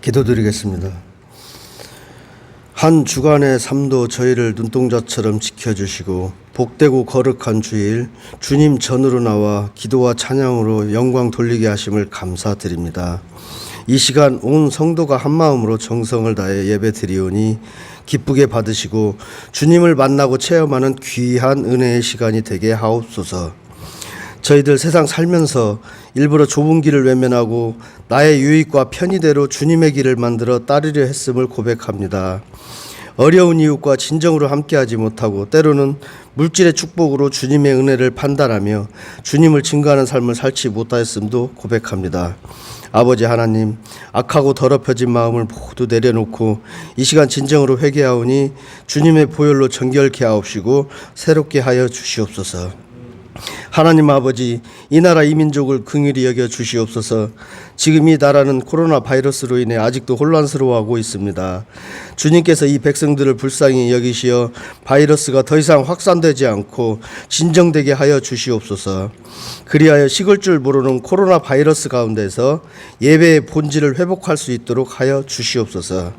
기도드리겠습니다. 한 주간의 삶도 저희를 눈동자처럼 지켜주시고 복되고 거룩한 주일 주님 전으로 나와 기도와 찬양으로 영광 돌리게 하심을 감사드립니다. 이 시간 온 성도가 한마음으로 정성을 다해 예배 드리오니 기쁘게 받으시고 주님을 만나고 체험하는 귀한 은혜의 시간이 되게 하옵소서. 저희들 세상 살면서 일부러 좁은 길을 외면하고 나의 유익과 편의대로 주님의 길을 만들어 따르려 했음을 고백합니다. 어려운 이웃과 진정으로 함께하지 못하고 때로는 물질의 축복으로 주님의 은혜를 판단하며 주님을 증거하는 삶을 살지 못하였음도 고백합니다. 아버지 하나님, 악하고 더럽혀진 마음을 모두 내려놓고 이 시간 진정으로 회개하오니 주님의 보혈로 정결케 하옵시고 새롭게 하여 주시옵소서. 하나님 아버지, 이 나라 이 민족을 긍휼히 여겨 주시옵소서. 지금 이 나라는 코로나 바이러스로 인해 아직도 혼란스러워하고 있습니다. 주님께서 이 백성들을 불쌍히 여기시어 바이러스가 더 이상 확산되지 않고 진정되게 하여 주시옵소서. 그리하여 식을 줄 모르는 코로나 바이러스 가운데서 예배의 본질을 회복할 수 있도록 하여 주시옵소서.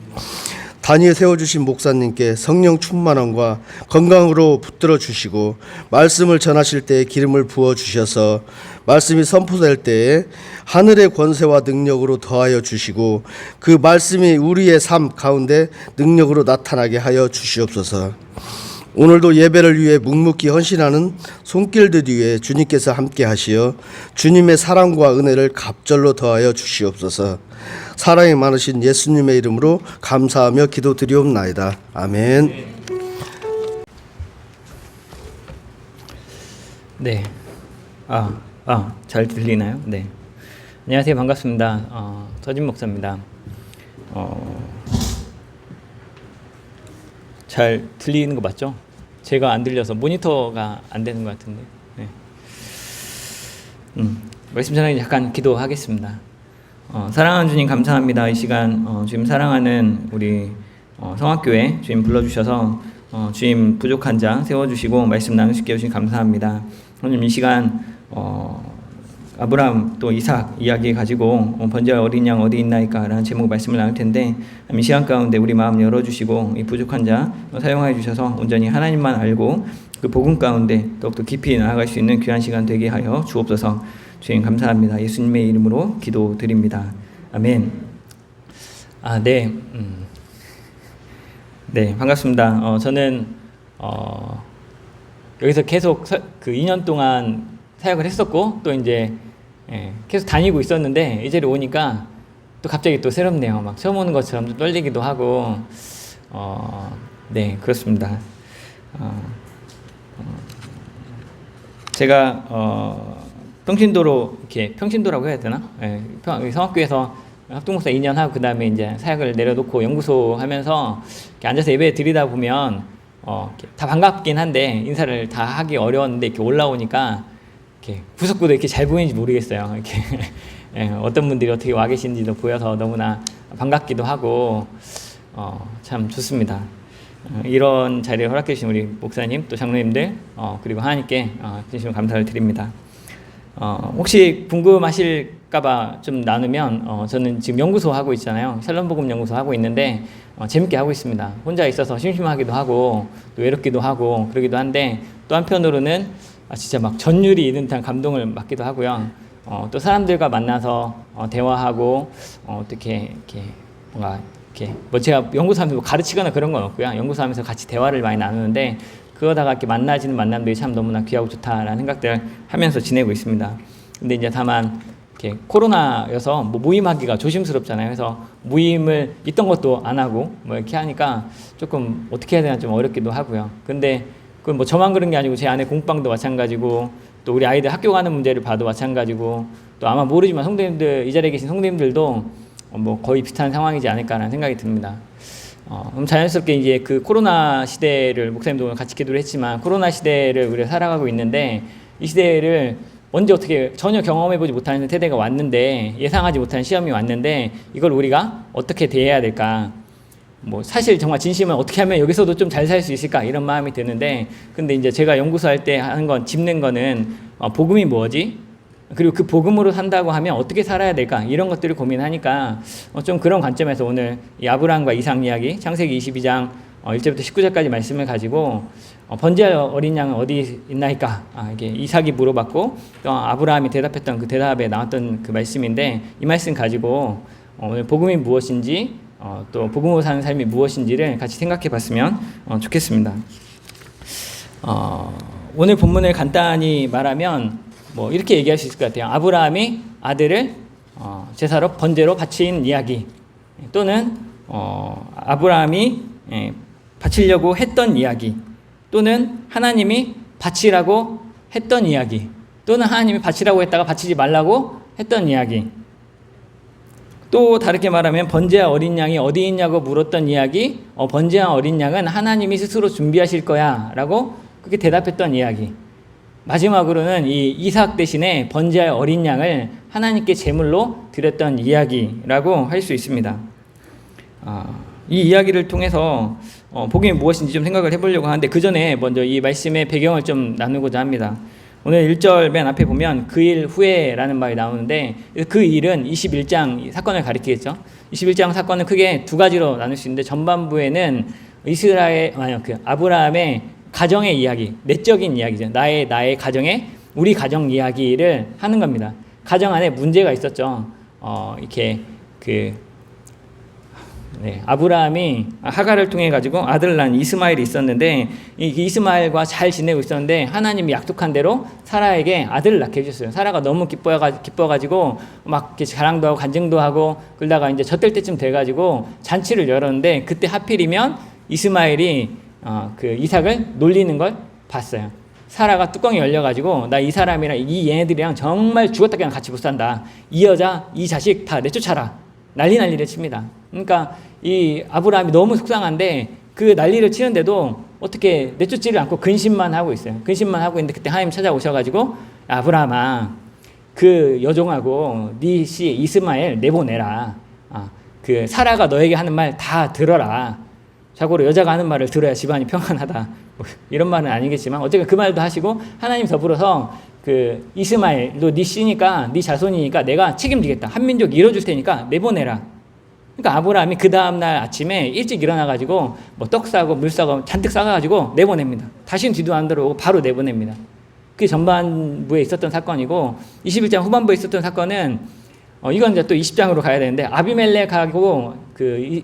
단위에 세워주신 목사님께 성령 충만함과 건강으로 붙들어 주시고 말씀을 전하실 때에 기름을 부어 주셔서 말씀이 선포될 때에 하늘의 권세와 능력으로 더하여 주시고 그 말씀이 우리의 삶 가운데 능력으로 나타나게 하여 주시옵소서. 오늘도 예배를 위해 묵묵히 헌신하는 손길들 위에 주님께서 함께 하시어 주님의 사랑과 은혜를 갑절로 더하여 주시옵소서. 사랑이 많으신 예수님의 이름으로 감사하며 기도드리옵나이다. 아멘. 네. 잘 들리나요? 네. 안녕하세요. 반갑습니다. 서진 목사입니다. 잘 들리는 거 맞죠? 제가 안 들려서 모니터가 안 되는 것 같은데. 네. 말씀 전하기 잠깐 기도하겠습니다. 사랑하는 주님 감사합니다. 이 시간 주님 사랑하는 우리 성악교회 주님 불러주셔서 주님 부족한 자 세워주시고 말씀 나누시게 해주신 감사합니다. 오늘 이 시간 아브라함 또 이삭 이야기 가지고 번제와 어린 양 어디 있나이까 라는 제목 말씀을 나눌 텐데 이 시간 가운데 우리 마음 열어주시고 이 부족한 자 사용하여 주셔서 온전히 하나님만 알고 그 복음 가운데 더욱더 깊이 나아갈 수 있는 귀한 시간 되게 하여 주옵소서. 주님 감사합니다. 예수님의 이름으로 기도드립니다. 아멘. 네. 네, 반갑습니다. 저는 여기서 계속 그 2년 동안 사역을 했었고 또 이제 계속 다니고 있었는데 이 자리에 오니까 또 갑자기 또 새롭네요. 막 처음 오는 것처럼 좀 떨리기도 하고 네, 그렇습니다. 제가 평신도로 이렇게 평신도라고 해야 되나? 성악교에서 합동목사 2년 하고 그 다음에 이제 사역을 내려놓고 연구소 하면서 이렇게 앉아서 예배 드리다 보면 다 반갑긴 한데 인사를 다 하기 어려웠는데 이렇게 올라오니까 이렇게 구석구도 이렇게 잘 보이는지 모르겠어요. 이렇게 어떤 분들이 어떻게 와 계신지도 보여서 너무나 반갑기도 하고 참 좋습니다. 이런 자리를 허락해 주신 우리 목사님 또 장로님들 그리고 하나님께 진심으로 감사를 드립니다. 혹시 궁금하실까봐 좀 나누면 저는 지금 연구소 하고 있잖아요. 샬롬복음 연구소 하고 있는데 재밌게 하고 있습니다. 혼자 있어서 심심하기도 하고 또 외롭기도 하고 그러기도 한데 또 한편으로는 진짜 막 전율이 있는 듯한 감동을 받기도 하고요. 또 사람들과 만나서 대화하고 어떻게 이렇게 뭔가 이렇게 뭐 제가 연구소하면서 뭐 가르치거나 그런 건 없고요. 연구소하면서 같이 대화를 많이 나누는데 그러다가 이렇게 만나지는 만남들이 참 너무나 귀하고 좋다라는 생각들을 하면서 지내고 있습니다. 근데 이제 다만 이렇게 코로나여서 뭐 모임하기가 조심스럽잖아요. 그래서 모임을 있던 것도 안 하고 뭐 이렇게 하니까 조금 어떻게 해야 되나 좀 어렵기도 하고요. 근데 그건 뭐 저만 그런 게 아니고 제 아내 공방도 마찬가지고 또 우리 아이들 학교 가는 문제를 봐도 마찬가지고 또 아마 모르지만 성도님들 이 자리에 계신 성도님들도 뭐 거의 비슷한 상황이지 않을까라는 생각이 듭니다. 그럼 자연스럽게 이제 그 코로나 시대를 목사님도 같이 기도를 했지만 코로나 시대를 우리가 살아가고 있는데 이 시대를 언제 어떻게 전혀 경험해보지 못하는 세대가 왔는데 예상하지 못한 시험이 왔는데 이걸 우리가 어떻게 대해야 될까? 뭐 사실 정말 진심은 어떻게 하면 여기서도 좀 잘 살 수 있을까 이런 마음이 드는데 근데 이제 제가 연구소 할 때 하는 건 짚는 거는 복음이 뭐지? 그리고 그 복음으로 산다고 하면 어떻게 살아야 될까? 이런 것들을 고민하니까 좀 그런 관점에서 오늘 이 아브라함과 이삭 이야기, 창세기 22장 1절부터 19절까지 말씀을 가지고 번제할 어린 양은 어디 있나이까? 이게 이삭이 물어봤고 또 아브라함이 대답했던 그 대답에 나왔던 그 말씀인데 이 말씀 가지고 오늘 복음이 무엇인지 또 복음으로 사는 삶이 무엇인지를 같이 생각해 봤으면 좋겠습니다. 오늘 본문을 간단히 말하면 뭐 이렇게 얘기할 수 있을 것 같아요. 아브라함이 아들을 제사로 번제로 바친 이야기, 또는 아브라함이 바치려고 했던 이야기, 또는 하나님이 바치라고 했던 이야기, 또는 하나님이 바치라고 했다가 바치지 말라고 했던 이야기, 또 다르게 말하면 번제할 어린 양이 어디 있냐고 물었던 이야기, 번제할 어린 양은 하나님이 스스로 준비하실 거야 라고 그렇게 대답했던 이야기, 마지막으로는 이 이삭 대신에 번제할 어린 양을 하나님께 제물로 드렸던 이야기라고 할 수 있습니다. 이 이야기를 통해서 복음이 무엇인지 좀 생각을 해보려고 하는데 그 전에 먼저 이 말씀의 배경을 좀 나누고자 합니다. 오늘 1절 맨 앞에 보면 그 일 후에라는 말이 나오는데 그 일은 21장 사건을 가리키겠죠. 21장 사건은 크게 두 가지로 나눌 수 있는데 전반부에는 아브라함의 가정의 이야기, 내적인 이야기죠. 나의 가정의 우리 가정 이야기를 하는 겁니다. 가정 안에 문제가 있었죠. 이렇게 아브라함이 하갈을 통해 가지고 아들을 낳은 이스마엘이 있었는데 이 이스마엘과 잘 지내고 있었는데 하나님이 약속한 대로 사라에게 아들을 낳게 해주셨어요. 사라가 너무 기뻐가지고 막 이렇게 자랑도 하고 간증도 하고 그러다가 이제 젖될 때쯤 돼가지고 잔치를 열었는데 그때 하필이면 이스마엘이 그 이삭을 놀리는 걸 봤어요. 사라가 뚜껑이 열려가지고 나 이 사람이랑 이 얘네들이랑 정말 죽었다 그냥 같이 못 산다. 이 여자, 이 자식 다 내쫓아라. 난리를 칩니다. 그러니까 이 아브라함이 너무 속상한데 그 난리를 치는데도 어떻게 내쫓지를 않고 근심만 하고 있어요. 근심만 하고 있는데 그때 하나님 찾아오셔가지고 아브라함아 그 여종하고 네 씨 이스마엘 내보내라. 그 사라가 너에게 하는 말 다 들어라. 자고로 여자가 하는 말을 들어야 집안이 평안하다. 이런 말은 아니겠지만 어쨌든 그 말도 하시고 하나님 더불어서 그 이스마엘 너 네 씨니까 네 자손이니까 내가 책임지겠다. 한민족 이뤄줄 테니까 내보내라. 그러니까 아브라함이 그 다음날 아침에 일찍 일어나가지고 뭐 떡 싸고 물 싸고 잔뜩 싸가지고 내보냅니다. 다시는 뒤도 안 들어오고 바로 내보냅니다. 그게 전반부에 있었던 사건이고 21장 후반부에 있었던 사건은 이건 이제 또 20장으로 가야 되는데 아비멜렉하고 그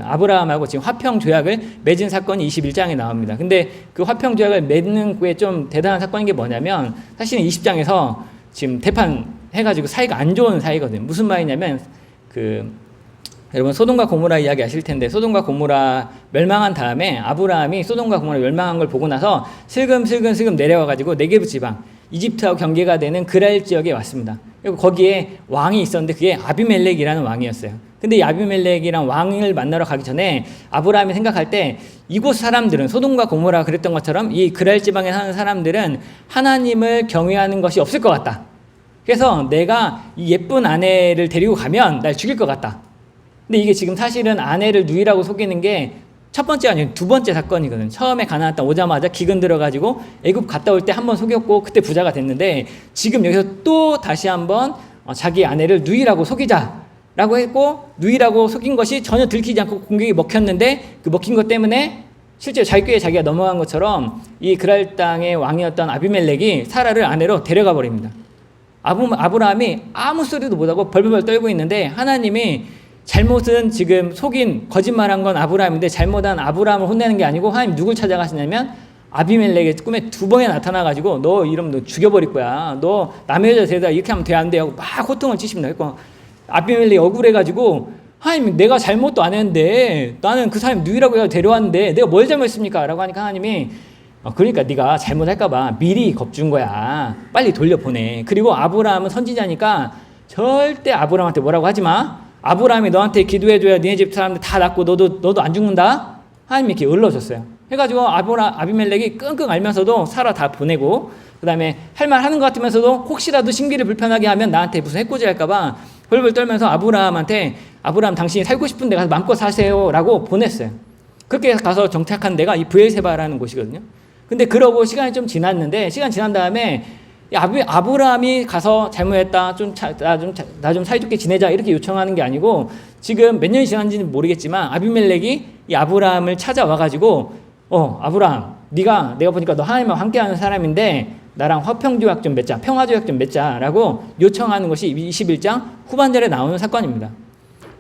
아브라함하고 지금 화평 조약을 맺은 사건이 21장에 나옵니다. 근데 그 화평 조약을 맺는 게 좀 대단한 사건인 게 뭐냐면 사실은 20장에서 지금 대판해가지고 사이가 안 좋은 사이거든요. 무슨 말이냐면 여러분 소돔과 고모라 이야기 아실 텐데 소돔과 고모라 멸망한 다음에 아브라함이 소돔과 고모라 멸망한 걸 보고 나서 슬금 내려와가지고 네게브 지방 이집트하고 경계가 되는 그랄 지역에 왔습니다. 그리고 거기에 왕이 있었는데 그게 아비멜렉이라는 왕이었어요. 근데 이 아비멜렉이랑 왕을 만나러 가기 전에 아브라함이 생각할 때 이곳 사람들은 소돔과 고모라 그랬던 것처럼 이 그랄 지방에 사는 사람들은 하나님을 경외하는 것이 없을 것 같다. 그래서 내가 이 예쁜 아내를 데리고 가면 날 죽일 것 같다. 근데 이게 지금 사실은 아내를 누이라고 속이는 게 첫 번째 아니고 두 번째 사건이거든. 처음에 가나안 땅 오자마자 기근 들어가지고 애굽 갔다 올 때 한 번 속였고 그때 부자가 됐는데 지금 여기서 또 다시 한번 자기 아내를 누이라고 속이자라고 했고 누이라고 속인 것이 전혀 들키지 않고 공격이 먹혔는데 그 먹힌 것 때문에 실제 자기 꾀에 자기가 넘어간 것처럼 이 그랄 땅의 왕이었던 아비멜렉이 사라를 아내로 데려가 버립니다. 아브라함이 아무 소리도 못하고 벌벌 떨고 있는데 하나님이 잘못은 지금 속인 거짓말한 건 아브라함인데 잘못한 아브라함을 혼내는 게 아니고 하나님 누굴 찾아가시냐면 아비멜렉의 꿈에 두 번에 나타나가지고 너 이러면 너 죽여버릴 거야. 너 남의 여자 데려다 이렇게 하면 돼 안 돼? 하고 막 호통을 치십니다. 그러니까 아비멜렉이 억울해가지고 하나님 내가 잘못도 안 했는데 나는 그 사람 누이라고 해서 데려왔는데 내가 뭘 잘못했습니까? 라고 하니까 하나님이 그러니까 네가 잘못할까봐 미리 겁준 거야. 빨리 돌려보내. 그리고 아브라함은 선지자니까 절대 아브라함한테 뭐라고 하지 마. 아브라함이 너한테 기도해줘야 니네 집 사람들 다 낫고 너도 안 죽는다? 하나님이 이렇게 을러줬어요. 해가지고 아비멜렉이 끙끙 앓면서도 사라 다 보내고 그 다음에 할 말 하는 것 같으면서도 혹시라도 신기를 불편하게 하면 나한테 무슨 해코지 할까봐 벌벌 떨면서 아브라함한테 아브라함 당신이 살고 싶은 데 가서 마음껏 사세요 라고 보냈어요. 그렇게 가서 정착한 데가 이 브엘세바라는 곳이거든요. 근데 그러고 시간이 좀 지났는데 시간 지난 다음에 아브라함이 가서 잘못했다, 나 좀 사이좋게 지내자 이렇게 요청하는 게 아니고 지금 몇 년이 지난지는 모르겠지만 아비멜렉이 이 아브라함을 찾아와가지고 아브라함, 내가 보니까 너 하나님과 함께하는 사람인데 나랑 화평조약 좀 맺자, 평화조약 좀 맺자라고 요청하는 것이 21장 후반절에 나오는 사건입니다.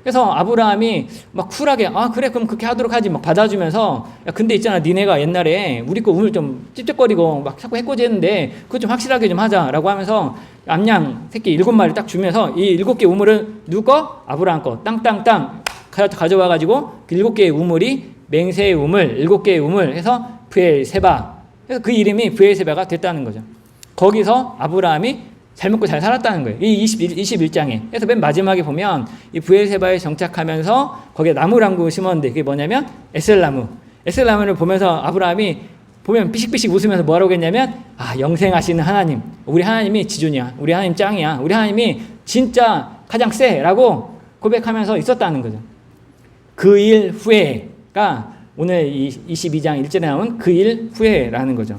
그래서 아브라함이 막 쿨하게 그래 그럼 그렇게 하도록 하지 막 받아주면서 야 근데 있잖아 니네가 옛날에 우리 거 우물 좀 찝찝거리고 막 자꾸 해코지했는데 그거 좀 확실하게 좀 하자라고 하면서 암양 새끼 7마리 딱 주면서 이 7개 우물은 누구 거? 아브라함 거 땅땅땅 가져와가지고 그 7개의 우물이 맹세의 우물 7개의 우물 해서 브엘세바, 그래서 그 이름이 브엘세바가 됐다는 거죠. 거기서 아브라함이 잘 먹고 잘 살았다는 거예요. 이 21장에. 그래서 맨 마지막에 보면 이 브엘세바에 정착하면서 거기에 나무를 한 그루 심었는데 그게 뭐냐면 에셀나무. 에셀나무를 보면서 아브라함이 보면 삐식삐식 웃으면서 뭐라고 했냐면 영생하시는 하나님. 우리 하나님이 지존이야. 우리 하나님 짱이야. 우리 하나님이 진짜 가장 세라고 고백하면서 있었다는 거죠. 그 일 후에가 오늘 22장 1절에 나온 그 일 후에라는 거죠.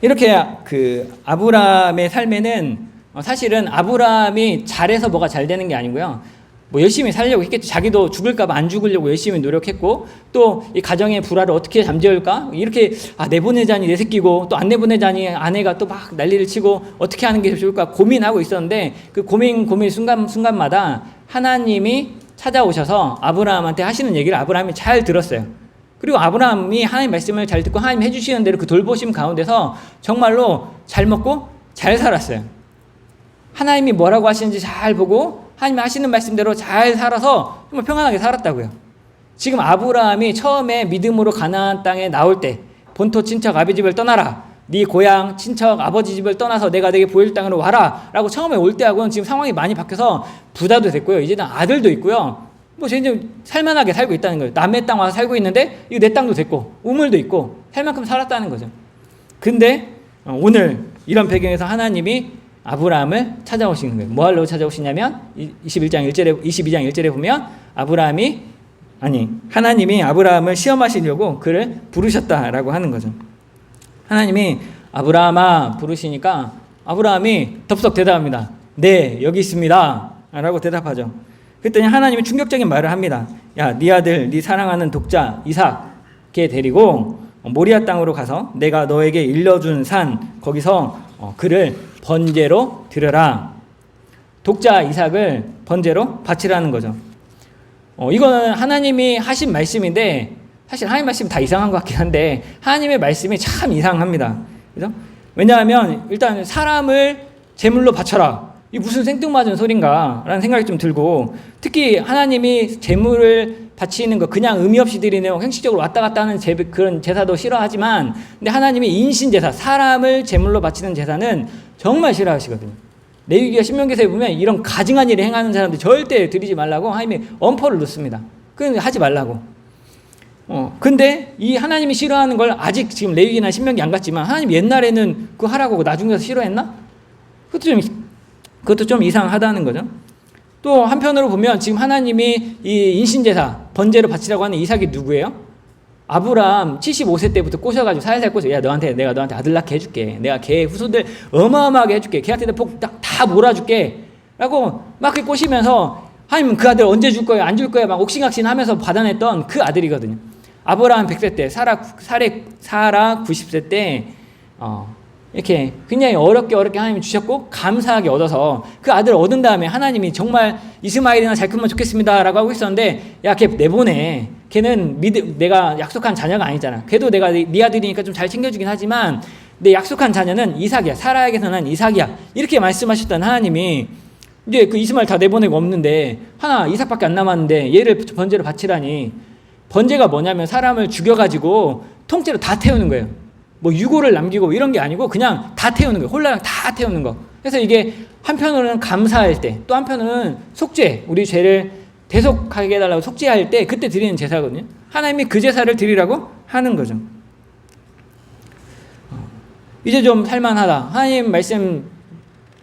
이렇게 그 아브라함의 삶에는 사실은 아브라함이 잘해서 뭐가 잘 되는 게 아니고요. 뭐 열심히 살려고 했겠죠. 자기도 죽을까봐 안 죽으려고 열심히 노력했고 또 이 가정의 불화를 어떻게 잠재울까 이렇게 내보내자니 내 새끼고 또 안 내보내자니 아내가 또 막 난리를 치고 어떻게 하는 게 좋을까 고민하고 있었는데 그 고민 순간마다 하나님이 찾아오셔서 아브라함한테 하시는 얘기를 아브라함이 잘 들었어요. 그리고 아브라함이 하나님 말씀을 잘 듣고 하나님 해주시는 대로 그 돌보심 가운데서 정말로 잘 먹고 잘 살았어요. 하나님이 뭐라고 하시는지 잘 보고 하나님이 하시는 말씀대로 잘 살아서 정말 평안하게 살았다고요. 지금 아브라함이 처음에 믿음으로 가나안 땅에 나올 때 본토 친척 아비 집을 떠나라, 네 고향 친척 아버지 집을 떠나서 내가 내게 보일 땅으로 와라 라고 처음에 올 때하고는 지금 상황이 많이 바뀌어서 부자도 됐고요. 이제는 아들도 있고요. 뭐 이제 살만하게 살고 있다는 거예요. 남의 땅 와서 살고 있는데 이거 내 땅도 됐고 우물도 있고 살 만큼 살았다는 거죠. 근데 오늘 이런 배경에서 하나님이 아브라함을 찾아오시는 거예요. 뭐 하려고 찾아오시냐면 22장 1절에 보면 하나님이 아브라함을 시험하시려고 그를 부르셨다라고 하는 거죠. 하나님이 아브라함아 부르시니까 아브라함이 덥석 대답합니다. 네, 여기 있습니다 라고 대답하죠. 그랬더니 하나님이 충격적인 말을 합니다. 야, 네 아들, 네 사랑하는 독자 이삭에 데리고 모리아 땅으로 가서 내가 너에게 일러준 산 거기서 그를 번제로 드려라. 독자 이삭을 번제로 바치라는 거죠. 이거는 하나님이 하신 말씀인데 사실 하나님 말씀이 다 이상한 것 같긴 한데 하나님의 말씀이 참 이상합니다. 그죠? 왜냐하면 일단 사람을 제물로 바쳐라. 이 무슨 생뚱맞은 소린가 라는 생각이 좀 들고, 특히 하나님이 제물을 바치는 거 그냥 의미 없이 드리는 형식적으로 왔다 갔다 하는 그런 제사도 싫어하지만, 근데 하나님이 인신제사, 사람을 제물로 바치는 제사는 정말 싫어하시거든요. 레위기와 신명기서에 보면 이런 가증한 일을 행하는 사람들 절대 드리지 말라고 하나님이 엄포를 놓습니다. 그건 하지 말라고. 근데 이 하나님이 싫어하는 걸 아직 지금 레위기나 신명기 안 갔지만 하나님 옛날에는 그거 하라고 나중에 가서 싫어했나? 그것도 좀 이상하다는 거죠. 또 한편으로 보면 지금 하나님이 이 인신제사 번제로 바치라고 하는 이삭이 누구예요? 아브라함 75세 때부터 꼬셔가지고 살살 꼬셔. 야, 내가 너한테 아들 낳게 해줄게. 내가 걔 후손들 어마어마하게 해줄게. 걔한테 복 다 몰아줄게. 라고 막 꼬시면서 하나님은 그 아들 언제 줄 거야? 안 줄 거야? 막 옥신각신 하면서 받아냈던 그 아들이거든요. 아브라함 100세 때, 사라 90세 때 이렇게 굉장히 어렵게 하나님이 주셨고 감사하게 얻어서 그 아들을 얻은 다음에 하나님이 정말 이스마엘이나 잘 크면 좋겠습니다 라고 하고 있었는데, 야, 걔 내보내. 걔는 내가 약속한 자녀가 아니잖아. 걔도 내가 네 아들이니까 좀 잘 챙겨주긴 하지만 내 약속한 자녀는 이삭이야. 사라에게서 난 이삭이야. 이렇게 말씀하셨던 하나님이 이제 그 이스마엘 다 내보내고 없는데 이삭밖에 안 남았는데 얘를 번제로 바치라니. 번제가 뭐냐면 사람을 죽여가지고 통째로 다 태우는 거예요. 뭐 유골을 남기고 이런 게 아니고 그냥 다 태우는 거예요. 홀라당 다 태우는 거. 그래서 이게 한편으로는 감사할 때, 또 한편으로는 속죄, 우리 죄를 대속하게 해달라고 속죄할 때 그때 드리는 제사거든요. 하나님이 그 제사를 드리라고 하는 거죠. 이제 좀 살만하다. 하나님 말씀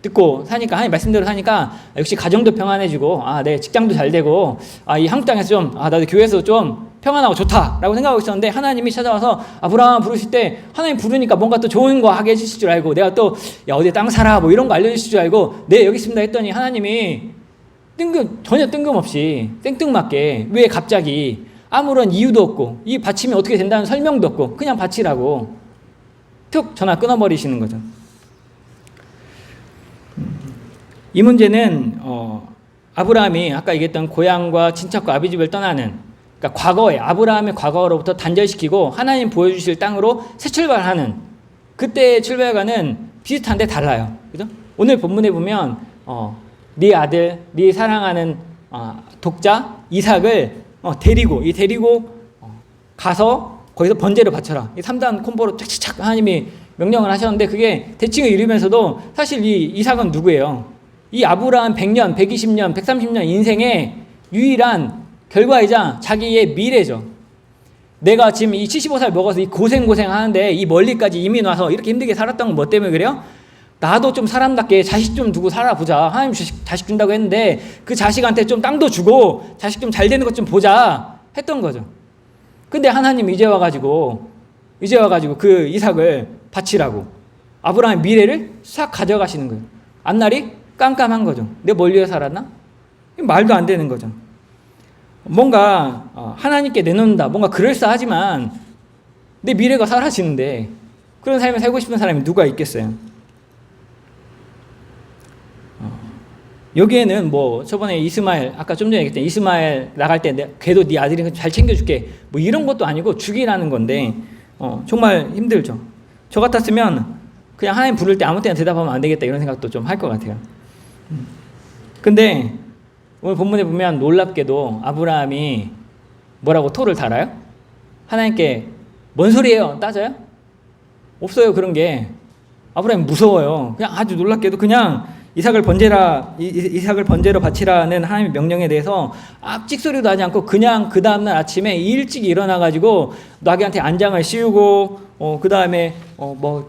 듣고 사니까, 하나님 말씀대로 사니까 역시 가정도 평안해지고 내 직장도 잘 되고 이 한국 땅에서 좀 나도 교회에서 좀 평안하고 좋다라고 생각하고 있었는데 하나님이 찾아와서 아브라함 부르실 때 하나님 부르니까 뭔가 또 좋은 거 하게 해주실 줄 알고 내가 또 야 어디에 땅 사라 뭐 이런 거 알려주실 줄 알고 네 여기 있습니다 했더니 하나님이 전혀 뜬금없이 생뚱맞게 왜 갑자기 아무런 이유도 없고 이 바치면 어떻게 된다는 설명도 없고 그냥 바치라고 툭 전화 끊어버리시는 거죠. 이 문제는 아브라함이 아까 얘기했던 고향과 친척과 아비 집을 떠나는 그러니까 과거에 아브라함의 과거로부터 단절시키고 하나님 보여주실 땅으로 새 출발하는 그때의 출발과는 비슷한데 달라요. 그죠? 오늘 본문에 보면 네 아들, 네 사랑하는 독자 이삭을 데리고 가서 거기서 번제를 바쳐라. 이 3단 콤보로 착착착 하나님이 명령을 하셨는데 그게 대칭을 이루면서도 사실 이 이삭은 누구예요? 이 아브라함 100년, 120년, 130년 인생의 유일한 결과이자 자기의 미래죠. 내가 지금 이 75살 먹어서 이 고생 하는데 이 멀리까지 이민 와서 이렇게 힘들게 살았던 건 뭐 때문에 그래요? 나도 좀 사람답게 자식 좀 두고 살아보자. 하나님 자식 준다고 했는데 그 자식한테 좀 땅도 주고 자식 좀 잘 되는 것 좀 보자 했던 거죠. 근데 하나님 이제 와가지고 그 이삭을 바치라고 아브라함의 미래를 싹 가져가시는 거예요. 앞날이 깜깜한 거죠. 내가 멀리 살았나? 말도 안 되는 거죠. 뭔가 하나님께 내놓는다. 뭔가 그럴싸하지만 내 미래가 사라지는데 그런 삶을 살고 싶은 사람이 누가 있겠어요? 여기에는 뭐 저번에 이스마엘 아까 좀 전에 얘기했던 이스마엘 나갈 때 걔도 네 아들이 잘 챙겨줄게 뭐 이런 것도 아니고 죽이라는 건데 정말 힘들죠. 저 같았으면 그냥 하나님 부를 때 아무 때나 대답하면 안 되겠다 이런 생각도 좀 할 것 같아요. 근데 오늘 본문에 보면 놀랍게도 아브라함이 뭐라고 토를 달아요? 하나님께 뭔 소리예요? 따져요? 없어요. 그런 게. 아브라함이 무서워요. 그냥 아주 놀랍게도 그냥 이삭을 번제로 바치라는 하나님의 명령에 대해서 찍소리도 하지 않고 그냥 그 다음날 아침에 일찍 일어나가지고 나귀한테 안장을 씌우고 그 다음에 뭐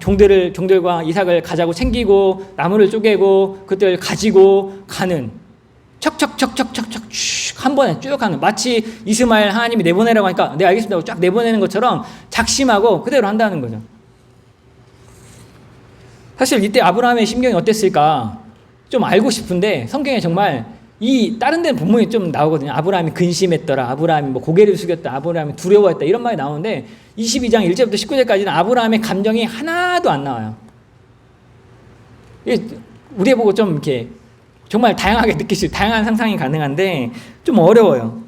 종들과 이삭을 가자고 챙기고 나무를 쪼개고 그들 가지고 가는 척척척척척척 한 번에 쭉 가는 마치 이스마엘 하나님이 내보내라고 하니까 네 알겠습니다 하고 쫙 내보내는 것처럼 작심하고 그대로 한다는 거죠. 사실 이때 아브라함의 심경이 어땠을까 좀 알고 싶은데 성경에 정말 이 다른 데는 본문이 좀 나오거든요. 아브라함이 근심했더라, 아브라함이 뭐 고개를 숙였다, 아브라함이 두려워했다 이런 말이 나오는데 22장 1절부터 19절까지는 아브라함의 감정이 하나도 안 나와요. 우리 보고 좀 이렇게 정말 다양하게 다양한 상상이 가능한데 좀 어려워요.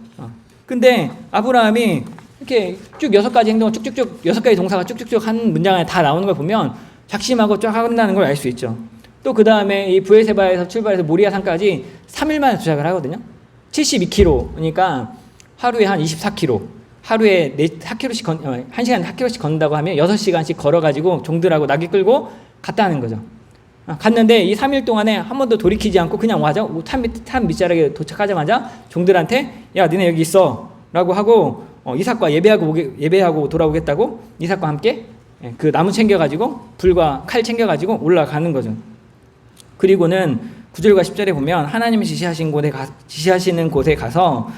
근데 아브라함이 이렇게 쭉 6가지 행동을 쭉쭉쭉 6가지 동사가 쭉쭉쭉 한 문장 안에 다 나오는 걸 보면 작심하고 쫙 한다는 걸 알 수 있죠. 또 그 다음에 이 브에세바에서 출발해서 모리아 산까지 3일 만에 도착을 하거든요. 72km니까 하루에 한 24km. 하루에 4km씩 1시간에 4km씩 걷는다고 하면 6시간씩 걸어가지고 종들하고 나귀 끌고 갔다는 거죠. 갔는데 이 3일 동안에 한 번도 돌이키지 않고 그냥 와자 산 밑자락에 도착하자마자 종들한테 야 니네 여기 있어 라고 하고 이삭과 예배하고 돌아오겠다고 이삭과 함께 그 나무 챙겨가지고 불과 칼 챙겨가지고 올라가는 거죠. 그리고는 9절과 10절에 보면 하나님이 지시하시는 곳에 가서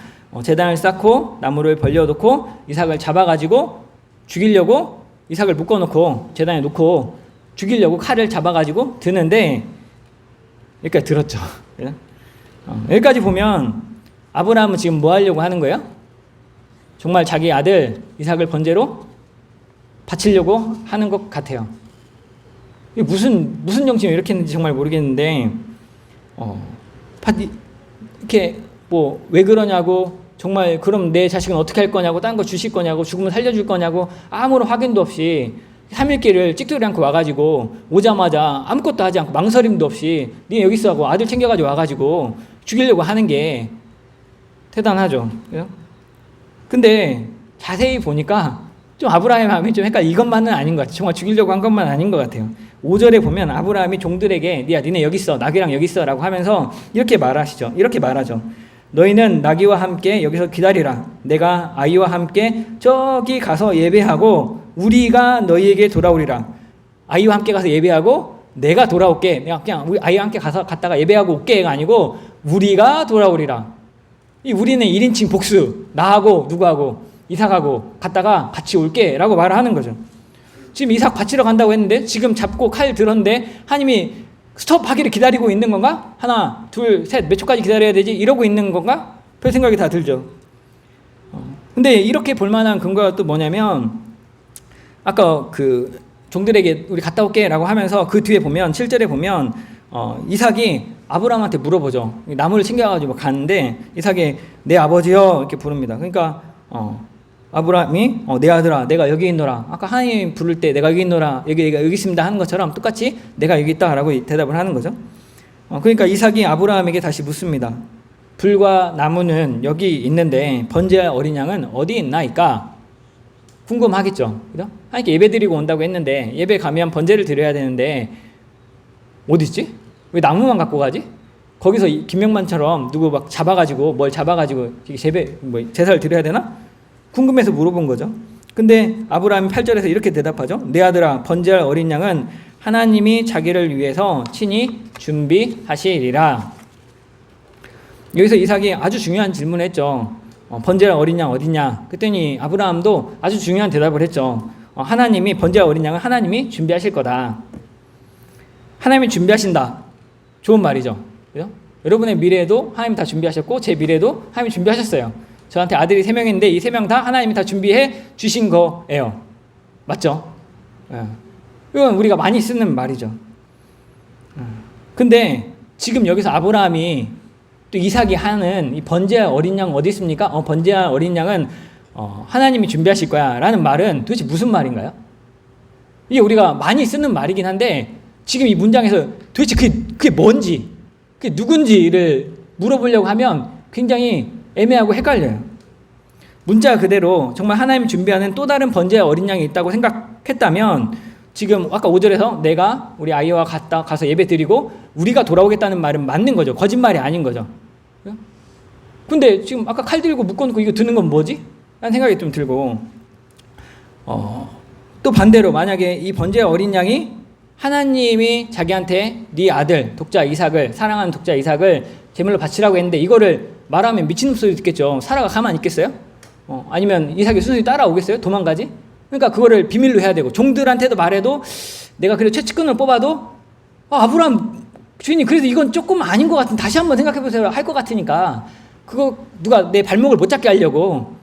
제단을 쌓고 나무를 벌려놓고 이삭을 잡아가지고 죽이려고 이삭을 묶어놓고 제단에 놓고 죽이려고 칼을 잡아가지고 드는데 여기까지 들었죠. 여기까지 보면 아브라함은 지금 뭐 하려고 하는 거예요? 정말 자기 아들 이삭을 번제로 바치려고 하는 것 같아요. 이게 무슨 정신이 이렇게 했는지 정말 모르겠는데 이렇게 뭐 왜 그러냐고 정말 그럼 내 자식은 어떻게 할 거냐고 딴 거 주실 거냐고 죽으면 살려줄 거냐고 아무런 확인도 없이 3일길을 찍소리 않고 와가지고 오자마자 아무것도 하지 않고 망설임도 없이 니 여기 있어 하고 아들 챙겨가지고 와가지고 죽이려고 하는 게 대단하죠. 근데 자세히 보니까 좀 아브라함의 마음이 좀 헷갈려. 이것만은 아닌 것 같아요. 정말 죽이려고 한 것만 아닌 것 같아요. 5절에 보면 아브라함이 종들에게 니네 여기 있어 나귀랑 여기 있어 라고 하면서 이렇게 말하죠. 너희는 나귀와 함께 여기서 기다리라. 내가 아이와 함께 저기 가서 예배하고 우리가 너희에게 돌아오리라. 아이와 함께 가서 예배하고 내가 돌아올게. 내가 그냥 우리 아이와 함께 갔다가 예배하고 올게가 아니고 우리가 돌아오리라. 이 우리는 1인칭 복수, 나하고 누구하고 이삭하고 갔다가 같이 올게 라고 말을 하는 거죠. 지금 이삭 바치러 간다고 했는데 지금 잡고 칼 들었는데 하나님이 스톱하기를 기다리고 있는 건가? 하나, 둘, 셋, 몇 초까지 기다려야 되지? 이러고 있는 건가? 별 생각이 다 들죠. 근데 이렇게 볼 만한 근거가 또 뭐냐면 아까 그 종들에게 우리 갔다 올게 라고 하면서 그 뒤에 보면 7절에 보면 이삭이 아브라함한테 물어보죠. 나무를 챙겨가지고 가는데 이삭이 내 아버지여 이렇게 부릅니다. 그러니까 아브라함이 내 아들아 내가 여기 있노라. 아까 하나님 부를 때 내가 여기 있노라. 내가 여기 있습니다 하는 것처럼 똑같이 내가 여기 있다라고 대답을 하는 거죠. 그러니까 이삭이 아브라함에게 다시 묻습니다. 불과 나무는 여기 있는데 번제할 어린 양은 어디 있나이까? 궁금하겠죠. 그죠? 하나님께 예배 드리고 온다고 했는데 예배 가면 번제를 드려야 되는데 어디 있지? 왜 나무만 갖고 가지? 거기서 김명만처럼 누구 막 잡아가지고 뭘 잡아가지고 제사를 드려야 되나? 궁금해서 물어본 거죠. 근데 아브라함이 8절에서 이렇게 대답하죠. 내 아들아 번제할 어린 양은 하나님이 자기를 위해서 친히 준비하시리라. 여기서 이삭이 아주 중요한 질문을 했죠. 번제할 어린 양 어디냐? 그랬더니 아브라함도 아주 중요한 대답을 했죠. 하나님이 번제할 어린 양은 하나님이 준비하실 거다. 하나님이 준비하신다. 좋은 말이죠. 그죠? 여러분의 미래에도 하나님 다 준비하셨고 제 미래에도 하나님이 준비하셨어요. 저한테 아들이 3명인데 이 3명 다 하나님이 다 준비해 주신 거예요. 맞죠? 이건 우리가 많이 쓰는 말이죠. 근데 지금 여기서 아브라함이 또 이삭이 하는 이 번제할 어린 양 어디 있습니까? 번제할 어린 양은 하나님이 준비하실 거야 라는 말은 도대체 무슨 말인가요? 이게 우리가 많이 쓰는 말이긴 한데 지금 이 문장에서 도대체 그게 뭔지 그게 누군지를 물어보려고 하면 굉장히 애매하고 헷갈려요. 문자 그대로 정말 하나님이 준비하는 또 다른 번제할 어린 양이 있다고 생각했다면 지금 아까 5절에서 내가 우리 아이와 가서 예배 드리고 우리가 돌아오겠다는 말은 맞는 거죠. 거짓말이 아닌 거죠. 근데 지금 아까 칼 들고 묶어놓고 이거 드는 건 뭐지? 라는 생각이 좀 들고 또 반대로 만약에 이 번제할 어린 양이 하나님이 자기한테 네 아들 독자 이삭을 사랑하는 독자 이삭을 제물로 바치라고 했는데 이거를 말하면 미친놈 소리 듣겠죠. 사라가 가만히 있겠어요? 아니면 이삭이 순순히 따라오겠어요? 도망가지? 그러니까 그거를 비밀로 해야 되고 종들한테도 말해도 내가 그래도 최측근을 뽑아도 아브라함 주인님 그래도 이건 조금 아닌 것 같은 다시 한번 생각해보세요 할 것 같으니까 그거 누가 내 발목을 못 잡게 하려고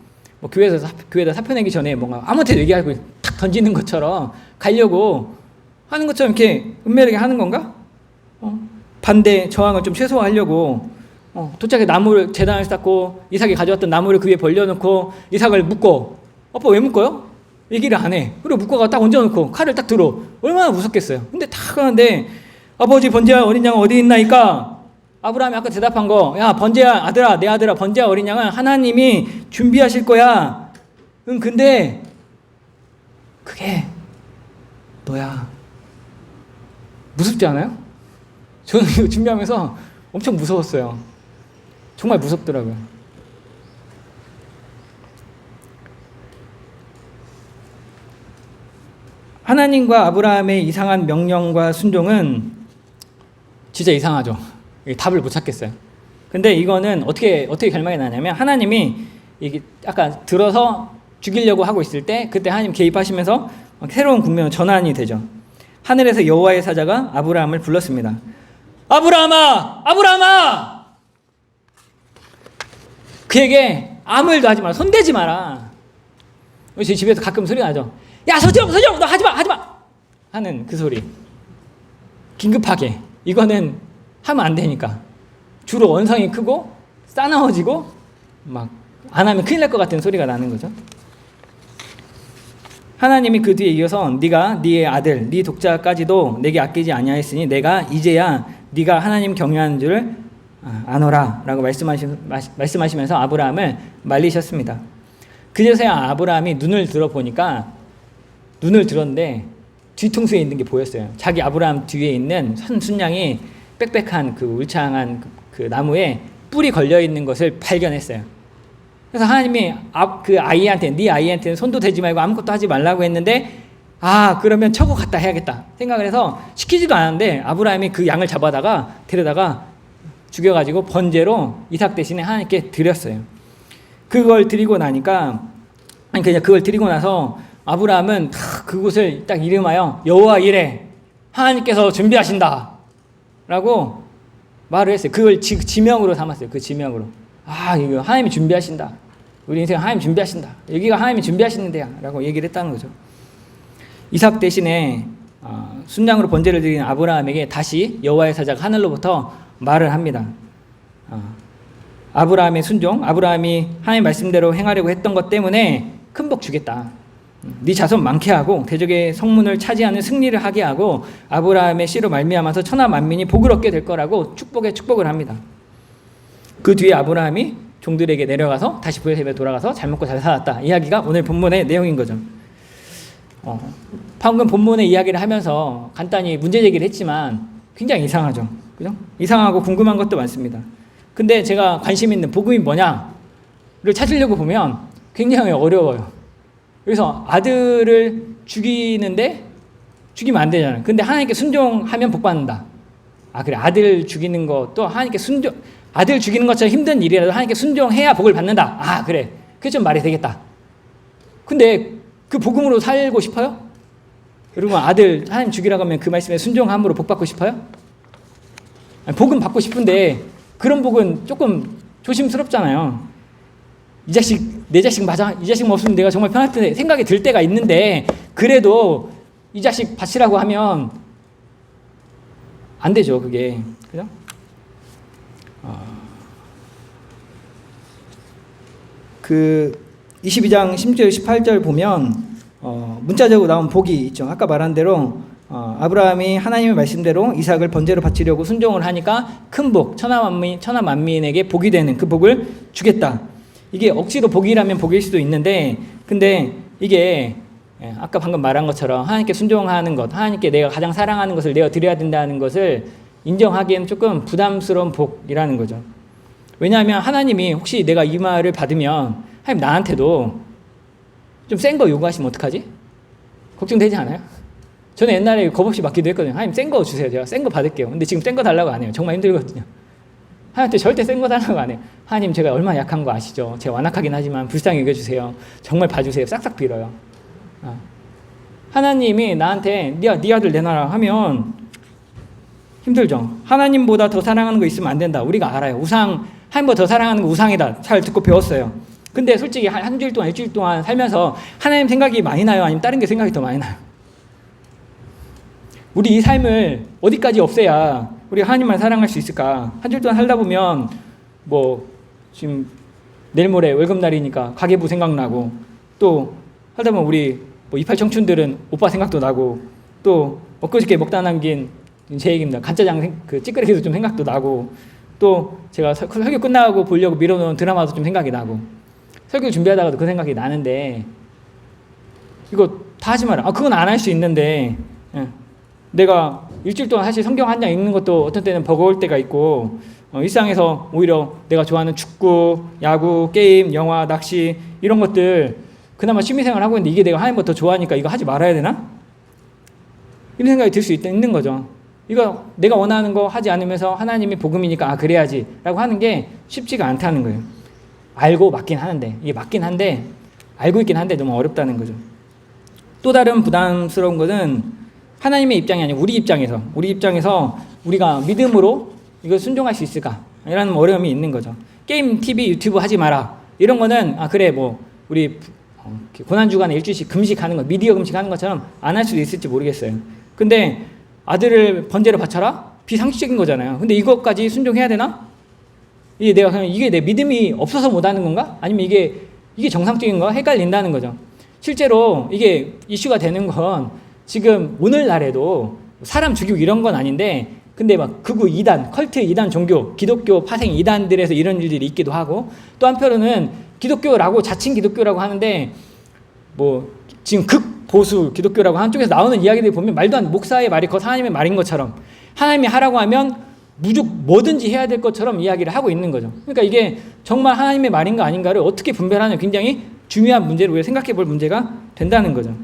교회에다 사표 내기 전에 뭔가 아무한테도 얘기하고 탁 던지는 것처럼 가려고 하는 것처럼 이렇게 은밀하게 하는 건가? 반대 저항을 좀 최소화하려고 도착해 나무를 제단을 쌓고 이삭이 가져왔던 나무를 그 위에 벌려놓고 이삭을 묶고 아빠 왜 묶어요? 얘기를 안 해. 그리고 묶어가 딱 얹어놓고 칼을 딱 들어. 얼마나 무섭겠어요. 근데 딱 하는데 아버지 번제할 어린 양은 어디 있나이까? 아브라함이 아까 대답한 거, 야 번제할 아들아 내 아들아 번제할 어린 양은 하나님이 준비하실 거야. 근데 그게 너야. 무섭지 않아요? 저는 이거 준비하면서 엄청 무서웠어요. 정말 무섭더라고요. 하나님과 아브라함의 이상한 명령과 순종은 진짜 이상하죠. 답을 못 찾겠어요. 근데 이거는 어떻게 결말이 나냐면 하나님이 이게 아까 들어서 죽이려고 하고 있을 때 그때 하나님 개입하시면서 새로운 국면으로 전환이 되죠. 하늘에서 여호와의 사자가 아브라함을 불렀습니다. 아브라함아! 아브라함아! 그에게 아무 일도 하지 마라. 손대지 마라. 저희 집에서 가끔 소리 나죠. 야 서지영 너 하지마 하는 그 소리. 긴급하게 이거는 하면 안 되니까 주로 원성이 크고 싸나워지고 막 안 하면 큰일 날 것 같은 소리가 나는 거죠. 하나님이 그 뒤에 이어서 네가 네 아들 네 독자까지도 내게 아끼지 아니하였으니 내가 이제야 네가 하나님 경외하는 줄을 아노라 라고 말씀하시면서 아브라함을 말리셨습니다. 그제서야 아브라함이 눈을 들었는데 뒤통수에 있는 게 보였어요. 자기 아브라함 뒤에 있는 순양이 빽빽한 그 울창한 그 나무에 뿔이 걸려 있는 것을 발견했어요. 그래서 하나님이 네 아이한테는 손도 대지 말고 아무것도 하지 말라고 했는데 그러면 처고 갖다 해야겠다 생각을 해서 시키지도 않았는데 아브라함이 그 양을 데려다가 죽여가지고 번제로 이삭 대신에 하나님께 드렸어요. 그걸 드리고 나니까 그걸 드리고 나서 아브라함은 그곳을 딱 이름하여 여호와 이레 하나님께서 준비하신다 라고 말을 했어요. 그걸 지명으로 삼았어요. 그 지명으로. 이거 하나님이 준비하신다. 우리 인생 하나님 준비하신다. 여기가 하나님이 준비하시는 데야 라고 얘기를 했다는 거죠. 이삭 대신에 순양으로 번제를 드리는 아브라함에게 다시 여호와의 사자가 하늘로부터 말을 합니다. 아브라함의 순종, 아브라함이 하나님 말씀대로 행하려고 했던 것 때문에 큰 복 주겠다. 네 자손 많게 하고 대적의 성문을 차지하는 승리를 하게 하고 아브라함의 씨로 말미암아서 천하 만민이 복을 얻게 될 거라고 축복을 합니다. 그 뒤에 아브라함이 종들에게 내려가서 다시 브엘세바에 돌아가서 잘 먹고 잘 살았다. 이야기가 오늘 본문의 내용인 거죠. 방금 본문의 이야기를 하면서 간단히 문제 제기를 했지만 굉장히 이상하죠. 그죠? 이상하고 궁금한 것도 많습니다. 근데 제가 관심 있는 복음이 뭐냐를 찾으려고 보면 굉장히 어려워요. 그래서 아들을 죽이는데 죽이면 안 되잖아요. 근데 하나님께 순종하면 복 받는다. 그래. 아들 죽이는 것도 하나님께 아들 죽이는 것처럼 힘든 일이라도 하나님께 순종해야 복을 받는다. 그래. 그게 좀 말이 되겠다. 근데 그 복음으로 살고 싶어요? 여러분 아들 하나님 죽이라고 하면 그 말씀에 순종함으로 복 받고 싶어요? 복은 받고 싶은데 그런 복은 조금 조심스럽잖아요. 내 자식 맞아? 이 자식 없으면 내가 정말 편할 텐데 생각이 들 때가 있는데 그래도 이 자식 바치라고 하면 안 되죠. 그게. 그죠? 그 22장 10절 18절 보면 문자적으로 나온 복이 있죠. 아까 말한 대로 아브라함이 하나님의 말씀대로 이삭을 번제로 바치려고 순종을 하니까 큰 복, 천하 만민에게 복이 되는 그 복을 주겠다. 이게 억지로 복이라면 복일 수도 있는데 근데 이게 아까 방금 말한 것처럼 하나님께 순종하는 것, 하나님께 내가 가장 사랑하는 것을 내어 드려야 된다는 것을 인정하기에는 조금 부담스러운 복이라는 거죠. 왜냐하면 하나님이 혹시 내가 이 말을 받으면 하나님 나한테도 좀 센 거 요구하시면 어떡하지? 걱정되지 않아요? 저는 옛날에 겁없이 받기도 했거든요. 하나님 센 거 주세요. 제가 센 거 받을게요. 근데 지금 센 거 달라고 안 해요. 정말 힘들거든요. 하나님한테 절대 센 거 달라고 안 해요. 하나님 제가 얼마나 약한 거 아시죠? 제가 완악하긴 하지만 불쌍히 여겨주세요. 정말 봐주세요. 싹싹 빌어요. 하나님이 나한테 네 아들 내놔라 하면 힘들죠. 하나님보다 더 사랑하는 거 있으면 안 된다. 우리가 알아요. 하나님보다 더 사랑하는 거 우상이다. 잘 듣고 배웠어요. 근데 솔직히 한 주일 동안 일주일 동안 살면서 하나님 생각이 많이 나요? 아니면 다른 게 생각이 더 많이 나요? 우리 이 삶을 어디까지 없애야 우리가 하나님만 사랑할 수 있을까? 한 주일 동안 살다 보면 지금 내일 모레 월급날이니까 가계부 생각나고 또 살다 보면 우리 이팔 청춘들은 오빠 생각도 나고 또 엊그저께 먹다 남긴 제 얘기입니다. 간짜장 그 찌끄레기도 좀 생각도 나고 또 제가 설교 끝나고 보려고 미뤄놓은 드라마도 좀 생각이 나고 설교 준비하다가도 그 생각이 나는데 이거 다 하지 마라. 그건 안 할 수 있는데 내가 일주일 동안 사실 성경 한 장 읽는 것도 어떤 때는 버거울 때가 있고 일상에서 오히려 내가 좋아하는 축구, 야구, 게임, 영화, 낚시 이런 것들 그나마 취미생활 하고 있는데 이게 내가 하나님보다 더 좋아하니까 이거 하지 말아야 되나? 이런 생각이 들 수 있는 거죠. 이거 내가 원하는 거 하지 않으면서 하나님이 복음이니까 그래야지 라고 하는 게 쉽지가 않다는 거예요. 알고 맞긴 하는데 이게 맞긴 한데 알고 있긴 한데 너무 어렵다는 거죠. 또 다른 부담스러운 것은 하나님의 입장이 아니고 우리 입장에서 우리가 믿음으로 이걸 순종할 수 있을까? 이라는 어려움이 있는 거죠. 게임, TV, 유튜브 하지 마라. 이런 거는 그래 우리 고난주간에 일주일씩 금식하는 거, 미디어 금식하는 것처럼 안 할 수도 있을지 모르겠어요. 근데 아들을 번제로 바쳐라? 비상식적인 거잖아요. 근데 이것까지 순종해야 되나? 이게 내 믿음이 없어서 못하는 건가? 아니면 이게 정상적인 건가? 헷갈린다는 거죠. 실제로 이게 이슈가 되는 건 지금 오늘날에도 사람 죽이고 이런 건 아닌데 근데 극우 이단, 컬트 이단 종교, 기독교 파생 이단들에서 이런 일들이 있기도 하고 또 한편으로는 기독교라고 자칭 기독교라고 하는데 지금 극보수 기독교라고 한쪽에서 나오는 이야기들 보면 말도 안 목사의 말이 곧 하나님의 말인 것처럼 하나님이 하라고 하면 뭐든지 해야 될 것처럼 이야기를 하고 있는 거죠. 그러니까 이게 정말 하나님의 말인가 아닌가를 어떻게 분별하는 굉장히 중요한 문제로 우리가 생각해 볼 문제가 된다는 거죠.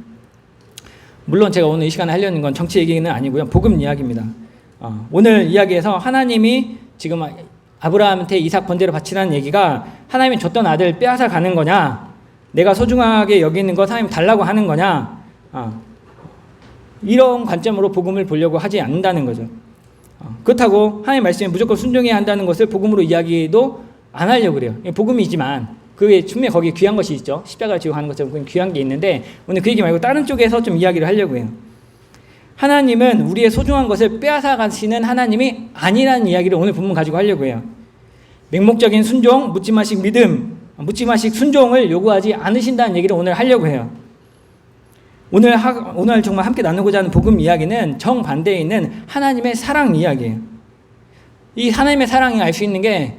물론 제가 오늘 이 시간에 하려는 건 정치 얘기는 아니고요. 복음 이야기입니다. 오늘 이야기에서 하나님이 지금 아브라함한테 이삭 번제로 바치라는 얘기가 하나님이 줬던 아들 빼앗아 가는 거냐, 내가 소중하게 여기는 것 하나님 달라고 하는 거냐, 이런 관점으로 복음을 보려고 하지 않는다는 거죠. 그렇다고 하나님 말씀에 무조건 순종해야 한다는 것을 복음으로 이야기도 안 하려고 그래요. 복음이지만 그게 분명히 거기에 귀한 것이 있죠. 십자가를 지고 하는 것처럼 귀한 게 있는데 오늘 그 얘기 말고 다른 쪽에서 좀 이야기를 하려고 해요. 하나님은 우리의 소중한 것을 빼앗아 가시는 하나님이 아니라는 이야기를 오늘 본문 가지고 하려고 해요. 맹목적인 순종, 묻지마식 믿음, 묻지마식 순종을 요구하지 않으신다는 얘기를 오늘 하려고 해요. 오늘 정말 함께 나누고자 하는 복음 이야기는 정반대에 있는 하나님의 사랑 이야기예요. 이 하나님의 사랑이 알 수 있는 게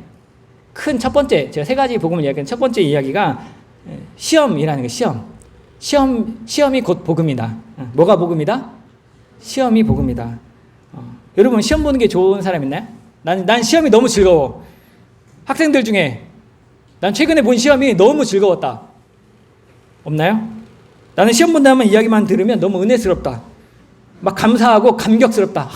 큰 첫 번째, 제가 세 가지 복음을 이야기하는 첫 번째 이야기가 시험이라는 거예요. 시험이 곧 복음이다. 뭐가 복음이다? 시험이 복음이다. 여러분 시험 보는 게 좋은 사람 있나요? 난 시험이 너무 즐거워. 학생들 중에 난 최근에 본 시험이 너무 즐거웠다. 없나요? 나는 시험 본다면 이야기만 들으면 너무 은혜스럽다. 막 감사하고 감격스럽다.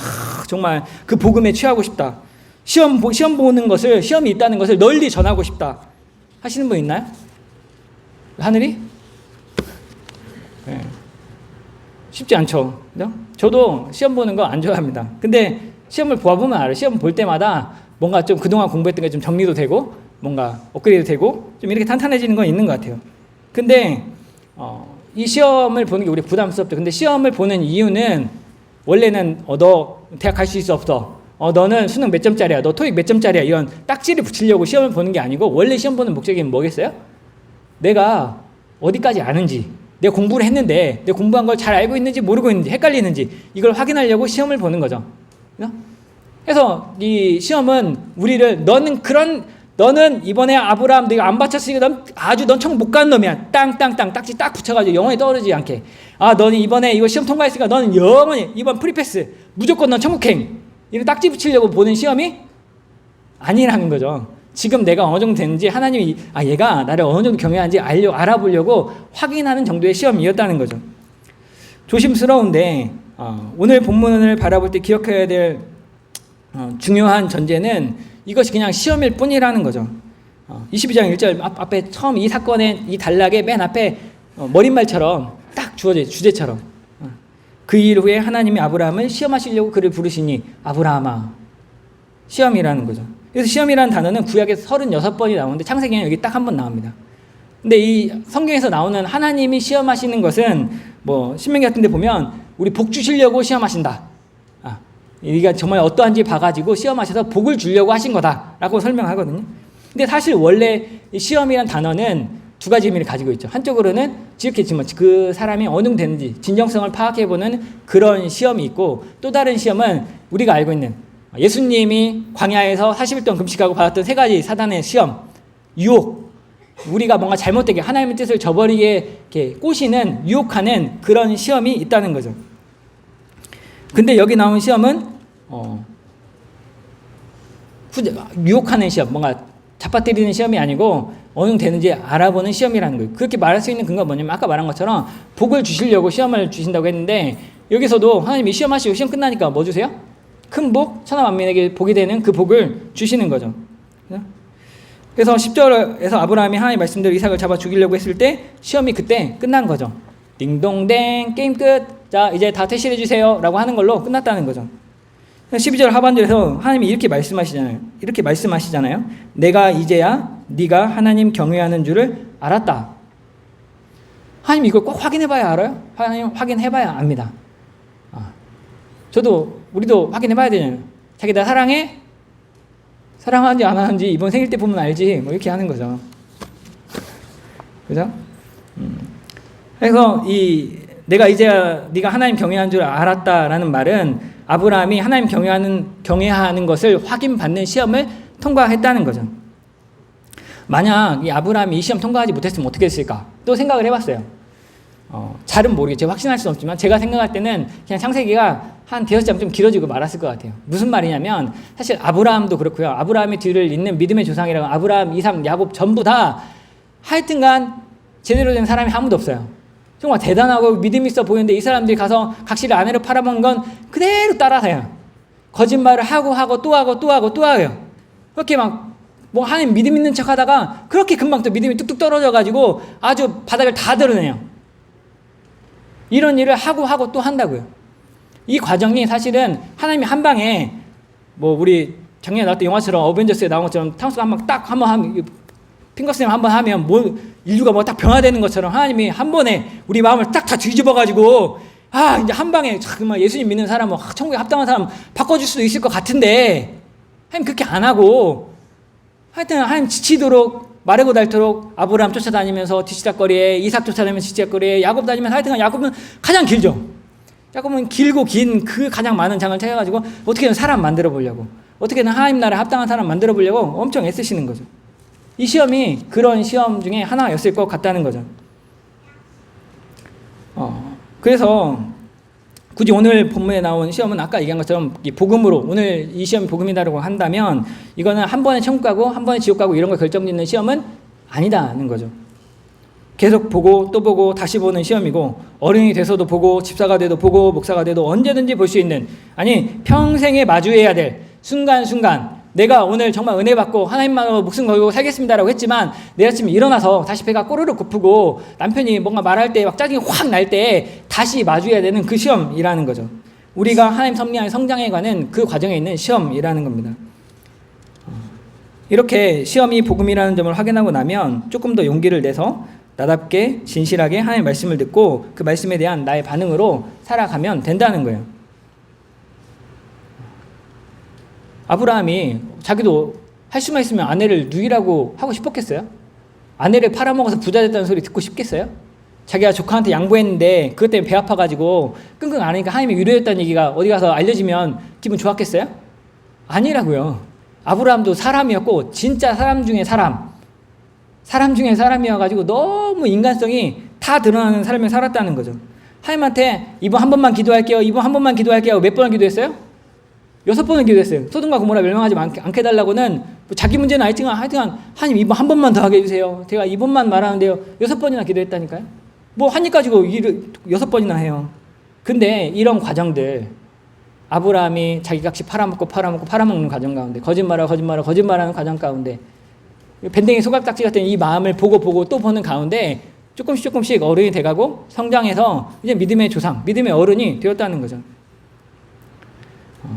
정말 그 복음에 취하고 싶다. 시험 보는 것을, 시험이 있다는 것을 널리 전하고 싶다. 하시는 분 있나요? 하늘이? 네. 쉽지 않죠. 그죠? 저도 시험 보는 거 안 좋아합니다. 근데 시험을 보아보면 알아요. 시험 볼 때마다 뭔가 좀 그동안 공부했던 게 좀 정리도 되고 뭔가 업그레이드 되고 좀 이렇게 탄탄해지는 건 있는 것 같아요. 근데 이 시험을 보는 게 우리 부담스럽죠. 근데 시험을 보는 이유는 원래는 너 대학 갈 수 있어 없어? 너는 수능 몇 점짜리야? 너 토익 몇 점짜리야? 이런 딱지를 붙이려고 시험을 보는 게 아니고 원래 시험 보는 목적이 뭐겠어요? 내가 어디까지 아는지, 내가 공부를 했는데 내가 공부한 걸 잘 알고 있는지 모르고 있는지 헷갈리는지 이걸 확인하려고 시험을 보는 거죠. 그래서 이 시험은 우리를 너는 이번에 아브라함 네가 안 바쳤으니까 넌 청 못 가는 놈이야. 땅땅땅 딱지 딱 붙여가지고 영원히 떨어지지 않게. 너는 이번에 이거 시험 통과했으니까 너는 영원히 이번 프리패스 무조건 넌 천국행. 이런 딱지 붙이려고 보는 시험이 아니라는 거죠. 지금 내가 어느 정도 되는지 하나님이 얘가 나를 어느 정도 경외하는지 알아보려고 확인하는 정도의 시험이었다는 거죠. 조심스러운데 오늘 본문을 바라볼 때 기억해야 될 중요한 전제는 이것이 그냥 시험일 뿐이라는 거죠. 22장 1절 앞에 처음 이 사건의 이 단락의 맨 앞에 머릿말처럼 딱 주어져 주제처럼 그 일 후에 하나님이 아브라함을 시험하시려고 그를 부르시니 아브라함아. 시험이라는 거죠. 그래서 시험이라는 단어는 구약에서 36번이 나오는데 창세기에는 여기 딱 한 번 나옵니다. 근데 이 성경에서 나오는 하나님이 시험하시는 것은 뭐 신명기 같은 데 보면 우리 복 주시려고 시험하신다. 네가 정말 어떠한지 봐가지고 시험하셔서 복을 주려고 하신 거다라고 설명하거든요. 근데 사실 원래 시험이라는 단어는 두 가지 의미를 가지고 있죠. 한쪽으로는 지극히 그 사람이 어느 정도 되는지 진정성을 파악해보는 그런 시험이 있고 또 다른 시험은 우리가 알고 있는 예수님이 광야에서 40일 동안 금식하고 받았던 세 가지 사단의 시험, 유혹, 우리가 뭔가 잘못되게 하나님의 뜻을 저버리게 이렇게 꼬시는 유혹하는 그런 시험이 있다는 거죠. 근데 여기 나온 시험은 유혹하는 시험, 뭔가 잡아뜨리는 시험이 아니고 어느 정도 되는지 알아보는 시험이라는 거예요. 그렇게 말할 수 있는 근거가 뭐냐면 아까 말한 것처럼 복을 주시려고 시험을 주신다고 했는데 여기서도 하나님이 시험하시고 시험 끝나니까 뭐 주세요? 큰 복, 천하 만민에게 복이 되는 그 복을 주시는 거죠. 그래서 10절에서 아브라함이 하나님의 말씀대로 이삭을 잡아 죽이려고 했을 때 시험이 그때 끝난 거죠. 딩동댕 게임 끝. 자 이제 다 퇴실해 주세요 라고 하는 걸로 끝났다는 거죠. 12절 하반절에서 하나님이 이렇게 말씀하시잖아요. 내가 이제야 네가 하나님 경외하는 줄을 알았다. 하나님 이걸 꼭 확인해봐야 알아요? 하나님 확인해봐야 압니다. 우리도 확인해봐야 되잖아요. 자기 나 사랑해? 사랑하는지 안 하는지 이번 생일 때 보면 알지. 뭐 이렇게 하는 거죠. 그죠? 그래서 내가 이제야 네가 하나님 경외하는 줄 알았다라는 말은 아브라함이 하나님 경외하는 것을 확인받는 시험을 통과했다는 거죠. 만약 이 아브라함이 이 시험 통과하지 못했으면 어떻게 했을까? 또 생각을 해봤어요. 잘은 모르겠죠. 확신할 수는 없지만 제가 생각할 때는 그냥 창세기가 한 5장 좀 길어지고 말았을 것 같아요. 무슨 말이냐면 사실 아브라함도 그렇고요. 아브라함의 뒤를 잇는 믿음의 조상이라고 아브라함, 이삭, 야곱 전부 다 하여튼간 제대로 된 사람이 아무도 없어요. 정말 대단하고 믿음 있어 보이는데 이 사람들이 가서 각시를 아내로 팔아먹은 건 그대로 따라서요. 거짓말을 하고 또 하고 또 해요. 그렇게 막 뭐 하나님 믿음 있는 척 하다가 그렇게 금방 또 믿음이 뚝뚝 떨어져가지고 아주 바닥을 다 드러내요. 이런 일을 하고 또 한다고요. 이 과정이 사실은 하나님이 한 방에 뭐 우리 작년에 나왔던 영화처럼 어벤져스에 나온 것처럼 타노스가 한번 하면 핑거스님 한번 하면 뭐 인류가 뭐 딱 변화되는 것처럼 하나님이 한 번에 우리 마음을 딱 다 뒤집어가지고 이제 한 방에 정말 예수님 믿는 사람 천국에 합당한 사람 바꿔줄 수도 있을 것 같은데 하나님 그렇게 안 하고 하여튼 하나님 지치도록 마르고 닳도록 아브라함 쫓아다니면서 뒤치다거리에 이삭 쫓아다니면서 뒤치다거리에 야곱 다니면서 하여튼 야곱은 가장 길죠. 야곱은 길고 긴 그 가장 많은 장을 찾아가지고 어떻게든 사람 만들어 보려고 어떻게든 하나님 나라에 합당한 사람 만들어 보려고 엄청 애쓰시는 거죠. 이 시험이 그런 시험 중에 하나였을 것 같다는 거죠. 그래서 굳이 오늘 본문에 나온 시험은 아까 얘기한 것처럼 이 복음으로 오늘 이 시험이 복음이다라고 한다면 이거는 한 번에 천국 가고 한 번에 지옥 가고 이런 걸 결정짓는 시험은 아니다는 거죠. 계속 보고 또 보고 다시 보는 시험이고 어른이 돼서도 보고 집사가 돼도 보고 목사가 돼도 언제든지 볼 수 있는 아니 평생에 마주해야 될 순간순간 내가 오늘 정말 은혜 받고 하나님만으로 목숨 걸고 살겠습니다라고 했지만 내일 아침에 일어나서 다시 배가 꼬르륵 고프고 남편이 뭔가 말할 때 막 짜증이 확 날 때 다시 마주해야 되는 그 시험이라는 거죠. 우리가 하나님 섭리하는 성장에 관한 그 과정에 있는 시험이라는 겁니다. 이렇게 시험이 복음이라는 점을 확인하고 나면 조금 더 용기를 내서 나답게 진실하게 하나님의 말씀을 듣고 그 말씀에 대한 나의 반응으로 살아가면 된다는 거예요. 아브라함이 자기도 할 수만 있으면 아내를 누이라고 하고 싶었겠어요? 아내를 팔아먹어서 부자 됐다는 소리 듣고 싶겠어요? 자기가 조카한테 양보했는데 그것 때문에 배 아파가지고 끙끙 앓으니까 하나님이 위로했다는 얘기가 어디 가서 알려지면 기분 좋았겠어요? 아니라고요. 아브라함도 사람이었고 진짜 사람 중에 사람이어가지고 너무 인간성이 다 드러나는 삶을 살았다는 거죠. 하나님한테 이번 한 번만 기도할게요. 이번 한 번만 기도할게요. 몇 번을 기도했어요? 6번을 기도했어요. 소돔과 고모라 멸망하지 않게 해달라고는 뭐 자기 문제는 알지만 하여튼 하나님 이번 한 번만 더 하게 해주세요. 제가 이번만 말하는데요. 6번이나 기도했다니까요. 뭐 한 일 가지고 6번이나 해요. 근데 이런 과정들 아브라함이 자기 값이 팔아먹는 과정 가운데 거짓말하는 과정 가운데 밴댕이 소각딱지 같은 이 마음을 보고 또 보는 가운데 조금씩 어른이 돼가고 성장해서 이제 믿음의 조상, 믿음의 어른이 되었다는 거죠.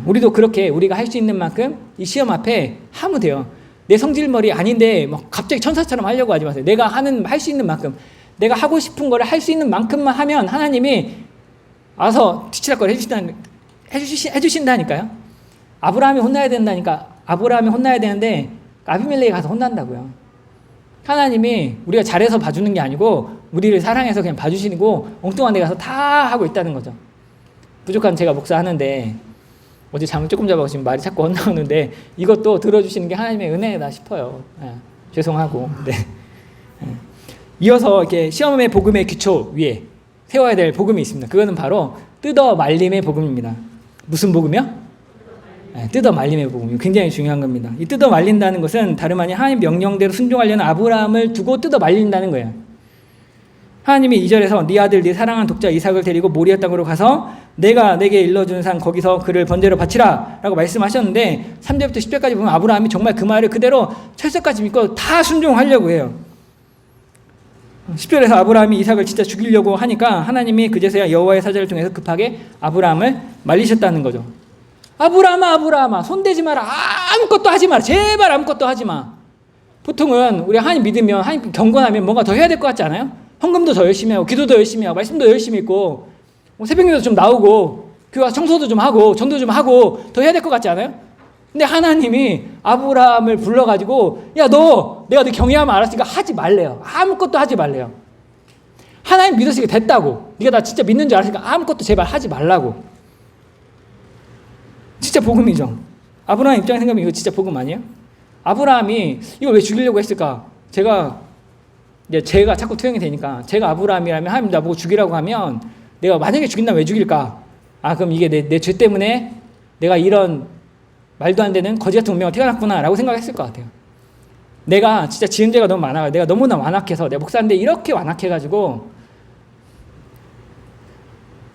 우리도 그렇게 우리가 할 수 있는 만큼 이 시험 앞에 하면 돼요. 내 성질머리 아닌데 막 갑자기 천사처럼 하려고 하지 마세요. 내가 할 수 있는 만큼, 내가 하고 싶은 거를 할 수 있는 만큼만 하면 하나님이 와서 뒤치락거리 해주신다니까요. 아브라함이 혼나야 된다니까. 아브라함이 혼나야 되는데 아비멜렉이 가서 혼난다고요. 하나님이 우리가 잘해서 봐주는 게 아니고 우리를 사랑해서 그냥 봐주시고 엉뚱한 데 가서 다 하고 있다는 거죠. 부족한 제가 목사하는데 어제 잠을 조금 자고 지금 말이 자꾸 헛나오는데 이것도 들어주시는 게 하나님의 은혜다 싶어요. 죄송하고. 네. 이어서 이렇게 시험의 복음의 기초 위에 세워야 될 복음이 있습니다. 그거는 바로 뜯어 말림의 복음입니다. 무슨 복음이요? 뜯어 말림의 복음이 굉장히 중요한 겁니다. 이 뜯어 말린다는 것은 다름 아닌 하나님 명령대로 순종하려는 아브라함을 두고 뜯어 말린다는 거예요. 하나님이 2절에서 네 아들 네 사랑하는 독자 이삭을 데리고 모리아 땅으로 가서 내가 내게 일러준 산 거기서 그를 번제로 바치라 라고 말씀하셨는데 3절부터 10절까지 보면 아브라함이 정말 그 말을 그대로 철석까지 믿고 다 순종하려고 해요. 10절에서 아브라함이 이삭을 진짜 죽이려고 하니까 하나님이 그제서야 여호와의 사자를 통해서 급하게 아브라함을 말리셨다는 거죠. 아브라함아 손대지 마라. 아무것도 하지 마라. 제발 아무것도 하지 마. 보통은 우리 하나님 믿으면 하나님 경건하면 뭔가 더 해야 될 것 같지 않아요? 헌금도 더 열심히 하고 기도도 열심히 하고 말씀도 열심히 읽고 새벽기도 좀 나오고 교회 청소도 좀 하고 전도 좀 하고 더 해야 될 것 같지 않아요? 근데 하나님이 아브라함을 불러가지고 야 너 내가 너 경외하면 알았으니까 하지 말래요. 아무것도 하지 말래요. 하나님 믿으시게 됐다고. 네가 나 진짜 믿는 줄 알았으니까 아무것도 제발 하지 말라고. 진짜 복음이죠. 아브라함 입장에 생각하면 이거 진짜 복음 아니에요? 아브라함이 이걸 왜 죽이려고 했을까? 제가 자꾸 투영이 되니까 제가 아브라함이라면 하나님 나보고 죽이라고 하면 내가 만약에 죽인다면 왜 죽일까? 그럼 이게 내 죄 때문에 내가 이런 말도 안 되는 거지 같은 운명을 태어났구나 라고 생각했을 것 같아요. 내가 진짜 지은 죄가 너무 많아. 내가 너무나 완악해서 내가 목사인데 이렇게 완악해가지고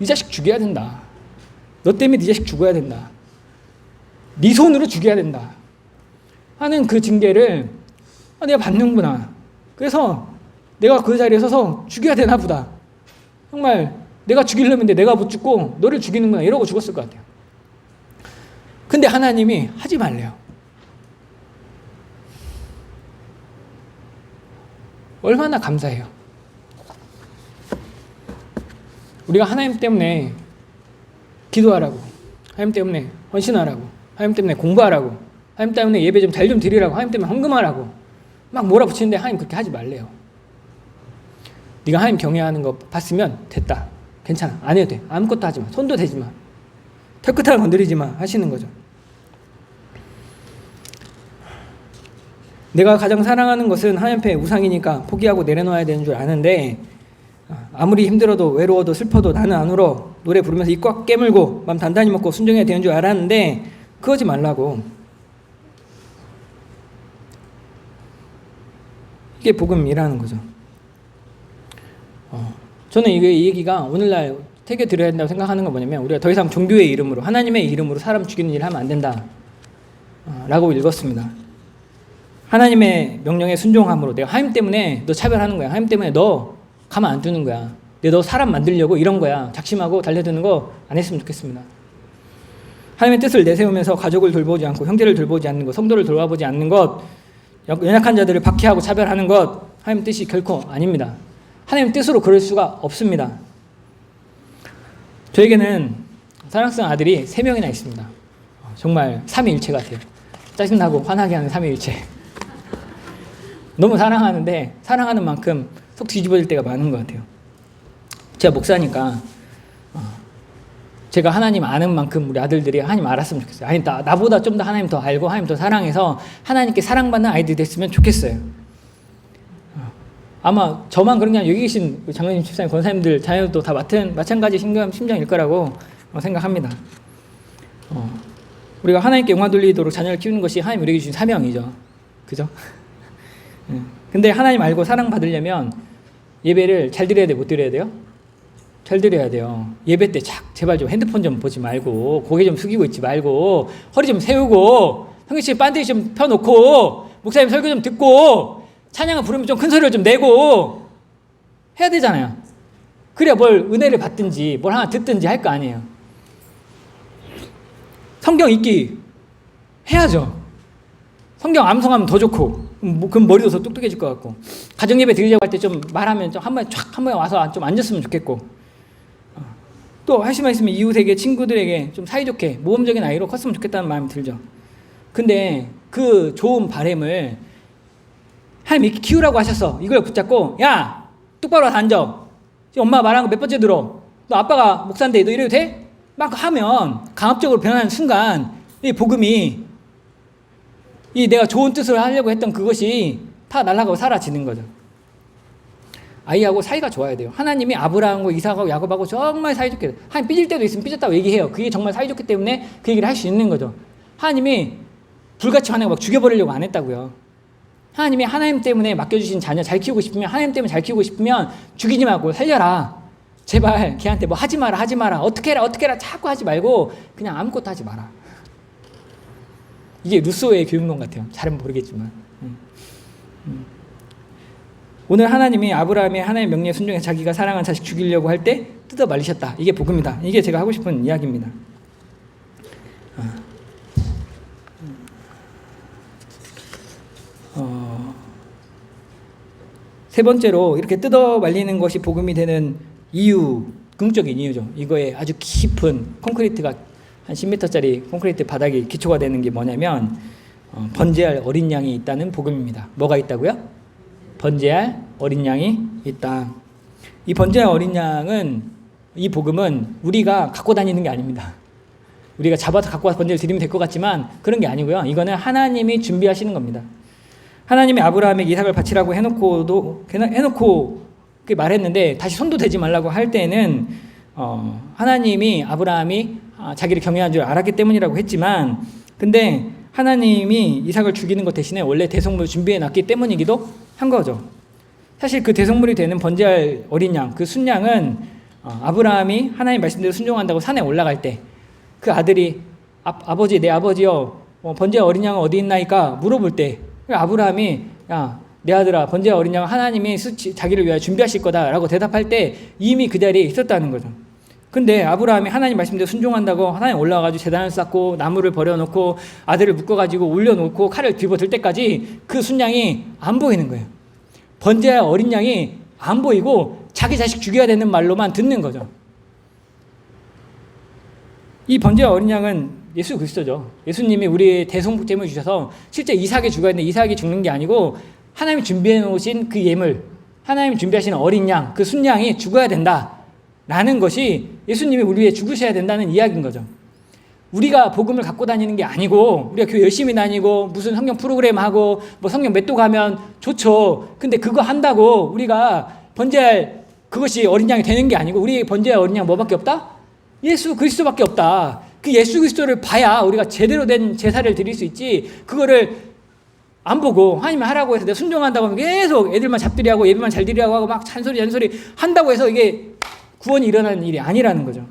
이 자식 죽여야 된다. 너 때문에 네 자식 죽어야 된다. 네 손으로 죽여야 된다. 하는 그 징계를 내가 받는구나. 그래서 내가 그 자리에 서서 죽여야 되나 보다. 정말 내가 죽이려면 내가 못 죽고 너를 죽이는구나 이러고 죽었을 것 같아요. 근데 하나님이 하지 말래요. 얼마나 감사해요. 우리가 하나님 때문에 기도하라고, 하나님 때문에 헌신하라고, 하나님 때문에 공부하라고, 하나님 때문에 예배 좀 잘 좀 드리라고, 하나님 때문에 헌금하라고 막 몰아붙이는데 하나님 그렇게 하지 말래요. 네가 하나님 경외하는 거 봤으면 됐다. 괜찮아. 안 해도 돼. 아무것도 하지 마. 손도 대지 마. 털끝을 건드리지 마. 하시는 거죠. 내가 가장 사랑하는 것은 하나님 앞에 우상이니까 포기하고 내려놓아야 되는 줄 아는데 아무리 힘들어도 외로워도 슬퍼도 나는 안 울어. 노래 부르면서 입 꽉 깨물고 맘 단단히 먹고 순종해야 되는 줄 알았는데 그러지 말라고. 이게 복음이라는 거죠. 저는 이 얘기가 오늘날 새겨 드려야 된다고 생각하는 건 뭐냐면 우리가 더 이상 종교의 이름으로 하나님의 이름으로 사람 죽이는 일을 하면 안 된다 라고 읽었습니다. 하나님의 명령에 순종함으로 내가 하나님 때문에 너 차별하는 거야. 하나님 때문에 너 가만 안 두는 거야. 너 사람 만들려고 이런 거야. 작심하고 달려드는 거 안 했으면 좋겠습니다. 하나님의 뜻을 내세우면서 가족을 돌보지 않고 형제를 돌보지 않는 것, 성도를 돌아보지 않는 것, 연약한 자들을 박해하고 차별하는 것 하나님 뜻이 결코 아닙니다. 하나님 뜻으로 그럴 수가 없습니다. 저에게는 사랑스러운 아들이 3명이나 있습니다. 정말 삼위일체 같아요. 짜증나고 화나게 하는 삼위일체. 너무 사랑하는데 사랑하는 만큼 속 뒤집어질 때가 많은 것 같아요. 제가 목사니까 제가 하나님 아는 만큼 우리 아들들이 하나님 알았으면 좋겠어요. 아니 나보다 좀 더 하나님 더 알고 하나님 더 사랑해서 하나님께 사랑받는 아이들이 됐으면 좋겠어요. 아마 저만 그런 게 아니라 여기 계신 장로님, 집사님, 권사님들 자녀도 다 마찬가지 심정일 거라고 생각합니다. 우리가 하나님께 영광 돌리도록 자녀를 키우는 것이 하나님 우리에게 주신 사명이죠. 그죠? 근데 하나님 알고 사랑받으려면 예배를 잘 드려야 돼, 못 드려야 돼요? 잘 드려야 돼요. 예배 때 제발 좀 핸드폰 좀 보지 말고 고개 좀 숙이고 있지 말고 허리 좀 세우고 성경책 반드시 좀 펴놓고 목사님 설교 좀 듣고 찬양을 부르면 좀 큰 소리를 좀 내고 해야 되잖아요. 그래야 뭘 은혜를 받든지 뭘 하나 듣든지 할 거 아니에요. 성경 읽기 해야죠. 성경 암송하면 더 좋고 그럼 머리도 더 똑똑해질 것 같고 가정예배 드리자고 할 때 좀 말하면 좀 한 번에 와서 좀 앉았으면 좋겠고 또 할 수만 있으면 이웃에게 친구들에게 좀 사이좋게 모범적인 아이로 컸으면 좋겠다는 마음이 들죠. 근데 그 좋은 바람을 하나님 이렇게 키우라고 하셨어. 이걸 붙잡고 야 똑바로 와서 앉아. 지금 엄마 말하는 거 몇 번째 들어. 너 아빠가 목사인데 너 이래도 돼? 막 하면 강압적으로 변하는 순간 이 복음이 이 내가 좋은 뜻을 하려고 했던 그것이 다 날아가고 사라지는 거죠. 아이하고 사이가 좋아야 돼요. 하나님이 아브라함하고 이삭하고 야곱하고 정말 사이좋게 하나님 삐질 때도 있으면 삐졌다고 얘기해요. 그게 정말 사이좋기 때문에 그 얘기를 할 수 있는 거죠. 하나님이 불같이 화내고 막 죽여버리려고 안 했다고요. 하나님이 하나님 때문에 맡겨주신 자녀 잘 키우고 싶으면 하나님 때문에 잘 키우고 싶으면 죽이지 말고 살려라. 제발 걔한테 뭐 하지 마라 어떻게 해라 자꾸 하지 말고 그냥 아무것도 하지 마라. 이게 루소의 교육론 같아요. 잘은 모르겠지만 오늘 하나님이 아브라함이 하나님의 명령에 순종해서 자기가 사랑한 자식 죽이려고 할 때 뜯어 말리셨다. 이게 복음이다. 이게 제가 하고 싶은 이야기입니다. 세 번째로 이렇게 뜯어 말리는 것이 복음이 되는 이유, 궁극적인 이유죠. 이거에 아주 깊은 콘크리트가 한 10m짜리 콘크리트 바닥이 기초가 되는 게 뭐냐면 번제할 어린 양이 있다는 복음입니다. 뭐가 있다고요? 번제할 어린 양이 있다. 이 번제할 어린 양은 이 복음은 우리가 갖고 다니는 게 아닙니다. 우리가 잡아서 갖고 와서 번제를 드리면 될 것 같지만 그런 게 아니고요. 이거는 하나님이 준비하시는 겁니다. 하나님이 아브라함에게 이삭을 바치라고 해놓고 말했는데 다시 손도 대지 말라고 할 때는 하나님이 아브라함이 자기를 경외한 줄 알았기 때문이라고 했지만 근데 하나님이 이삭을 죽이는 것 대신에 원래 대속물을 준비해 놨기 때문이기도 한 거죠. 사실 그 대속물이 되는 번제할 어린 양, 그 순양은 아브라함이 하나님 말씀대로 순종한다고 산에 올라갈 때 그 아들이 아버지 내 아버지여 번제의 어린 양은 어디 있나이까 물어볼 때 아브라함이 야, 내 아들아, 번제의 어린 양은 하나님이 자기를 위하여 준비하실 거다라고 대답할 때 이미 그 자리에 있었다는 거죠. 근데 아브라함이 하나님 말씀대로 순종한다고 하나님 올라와가지고 제단을 쌓고 나무를 버려놓고 아들을 묶어가지고 올려놓고 칼을 뒤집어들 때까지 그 순양이 안 보이는 거예요. 번제의 어린 양이 안 보이고 자기 자식 죽여야 되는 말로만 듣는 거죠. 이 번제의 어린 양은 예수 그리스도죠. 예수님이 우리 대성복제물 주셔서 실제 이삭이 죽어야 되는데 이삭이 죽는 게 아니고 하나님이 준비해 놓으신 그 예물, 하나님이 준비하시는 어린 양, 그 순양이 죽어야 된다라는 것이 예수님이 우리 위해 죽으셔야 된다는 이야기인 거죠. 우리가 복음을 갖고 다니는 게 아니고 우리가 교회 열심히 다니고 무슨 성경 프로그램 하고 뭐 성경 몇 도 가면 좋죠. 근데 그거 한다고 우리가 번제할 그것이 어린 양이 되는 게 아니고 우리 번제할 어린 양 뭐밖에 없다? 예수 그리스도밖에 없다. 그 예수 그리스도를 봐야 우리가 제대로 된 제사를 드릴 수 있지. 그거를 안 보고 하나님이 하라고 해서 내가 순종한다고 하면 계속 애들만 잡들이하고 예배만 잘 드리라고 하고 막 잔소리 한다고 해서 이게 구원이 일어나는 일이 아니라는 거죠.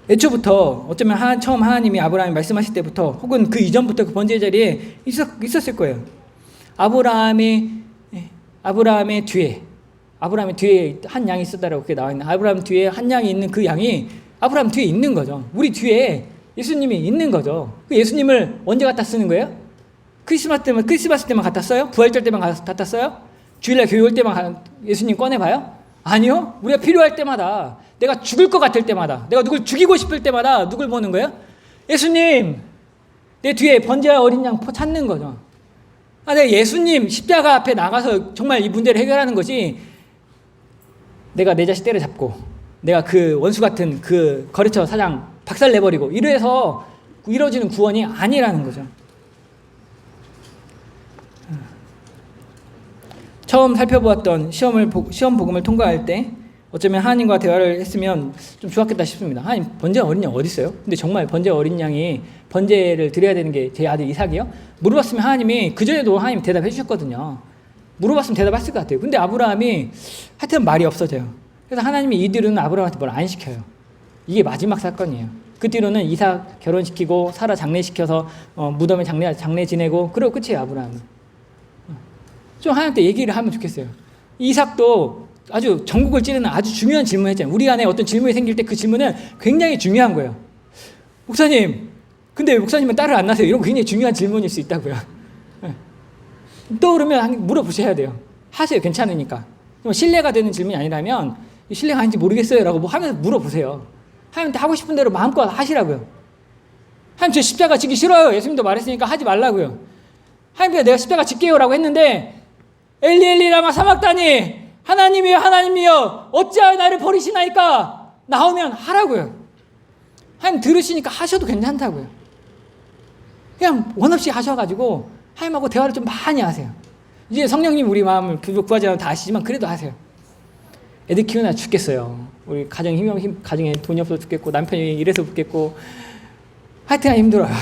애초부터 어쩌면 처음 하나님이 아브라함이 말씀하실 때부터 혹은 그 이전부터 그 번제 자리에 있었을 거예요. 아브라함의 뒤에 한 양이 있었다라고 그렇게 나와 있는 아브라함 뒤에 한 양이 있는 그 양이 아브라함 뒤에 있는 거죠. 우리 뒤에 예수님이 있는 거죠. 그 예수님을 언제 갖다 쓰는 거예요? 크리스마스 때만 갖다 써요? 부활절 때만 갖다 써요? 주일날 교회 올 때만 예수님 꺼내봐요? 아니요. 우리가 필요할 때마다, 내가 죽을 것 같을 때마다, 내가 누굴 죽이고 싶을 때마다 누굴 보는 거예요? 예수님, 내 뒤에 번제와 어린 양 찾는 거죠. 내가 예수님 십자가 앞에 나가서 정말 이 문제를 해결하는 것이 내가 내 자식 때려잡고 내가 그 원수 같은 그 거래처 사장 박살내버리고 이래서 이루어지는 구원이 아니라는 거죠. 처음 살펴보았던 시험 복음을 통과할 때 어쩌면 하나님과 대화를 했으면 좀 좋았겠다 싶습니다. 하나님, 번제 어린 양 어디 있어요? 근데 정말 번제 어린 양이 번제를 드려야 되는 게 제 아들 이삭이요? 물어봤으면 하나님이 그전에도 하나님 대답해 주셨거든요. 물어봤으면 대답했을 것 같아요. 근데 아브라함이 하여튼 말이 없어져요. 그래서 하나님이 이들은 아브라함한테 뭘 안 시켜요. 이게 마지막 사건이에요. 그 뒤로는 이삭 결혼시키고 사라 장례시켜서 무덤에 장례 지내고 그러고 끝이에요. 아브라함은. 좀 하나님한테 얘기를 하면 좋겠어요. 이삭도 아주 전국을 찌르는 아주 중요한 질문을 했잖아요. 우리 안에 어떤 질문이 생길 때 그 질문은 굉장히 중요한 거예요. 목사님, 근데 왜 목사님은 딸을 안 낳으세요? 이런 거 굉장히 중요한 질문일 수 있다고요. 떠오르면 물어보셔야 돼요. 하세요. 괜찮으니까. 신뢰가 되는 질문이 아니라면 신뢰가 아닌지 모르겠어요 라고 뭐 하면서 물어보세요. 하나님한테 하고 싶은 대로 마음껏 하시라고요. 하나님, 저 십자가 지기 싫어요. 예수님도 말했으니까 하지 말라고요. 하나님, 내가 십자가 짓게요 라고 했는데 엘리 엘리 라마 사막다니, 하나님이여 하나님이여 어찌하여 나를 버리시나이까, 나오면 하라고요. 하나님 들으시니까 하셔도 괜찮다고요. 그냥 원 없이 하셔가지고 하나님하고 대화를 좀 많이 하세요. 이제 성령님 우리 마음을 구하지 않으면 다 아시지만 그래도 하세요. 애들 키우나 죽겠어요. 우리 가정에 돈이 없어서 죽겠고 남편이 이래서 죽겠고 하여튼 힘들어요.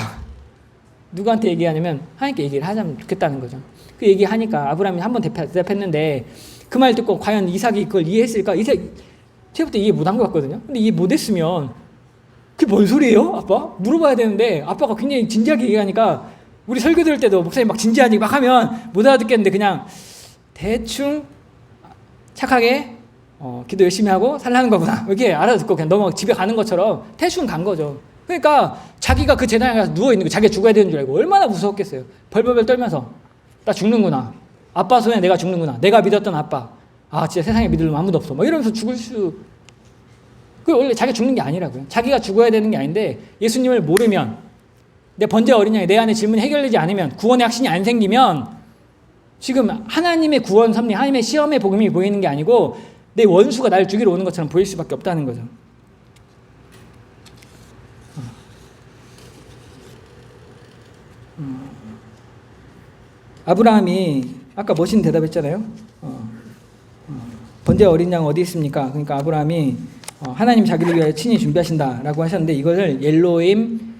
누구한테 얘기하냐면 하나님께 얘기를 하자면 좋겠다는 거죠. 그 얘기하니까 아브라함이 한번 대답했는데 그 말 듣고 과연 이삭이 그걸 이해했을까? 이삭 처음부터 이해 못한 것 같거든요. 근데 이해 못했으면 그게 뭔 소리예요? 아빠? 물어봐야 되는데 아빠가 굉장히 진지하게 얘기하니까 우리 설교 들을 때도 목사님 막 진지하게 막 하면 못 알아듣겠는데 그냥 대충 착하게 기도 열심히 하고 살라는 거구나 이렇게 알아듣고 그냥 넘어 집에 가는 것처럼 대충 간 거죠. 그러니까 자기가 그 재단에 가서 누워있는 거 자기가 죽어야 되는 줄 알고 얼마나 무서웠겠어요. 벌벌벌 떨면서 나 죽는구나, 아빠 손에 내가 죽는구나, 내가 믿었던 아빠, 진짜 세상에 믿을 놈 아무도 없어 막 이러면서 죽을 수, 그게 원래 자기가 죽는 게 아니라고요. 자기가 죽어야 되는 게 아닌데 예수님을 모르면, 내 번제 어린 양이 내 안에 질문이 해결되지 않으면, 구원의 확신이 안 생기면 지금 하나님의 구원 섭리, 하나님의 시험의 복음이 보이는 게 아니고 내 원수가 나를 죽이러 오는 것처럼 보일 수밖에 없다는 거죠. 아브라함이 아까 멋있는 대답했잖아요. 번제 어린 양 어디 있습니까? 그러니까 아브라함이 하나님 자기를 위하여 친히 준비하신다라고 하셨는데 이것을 엘로임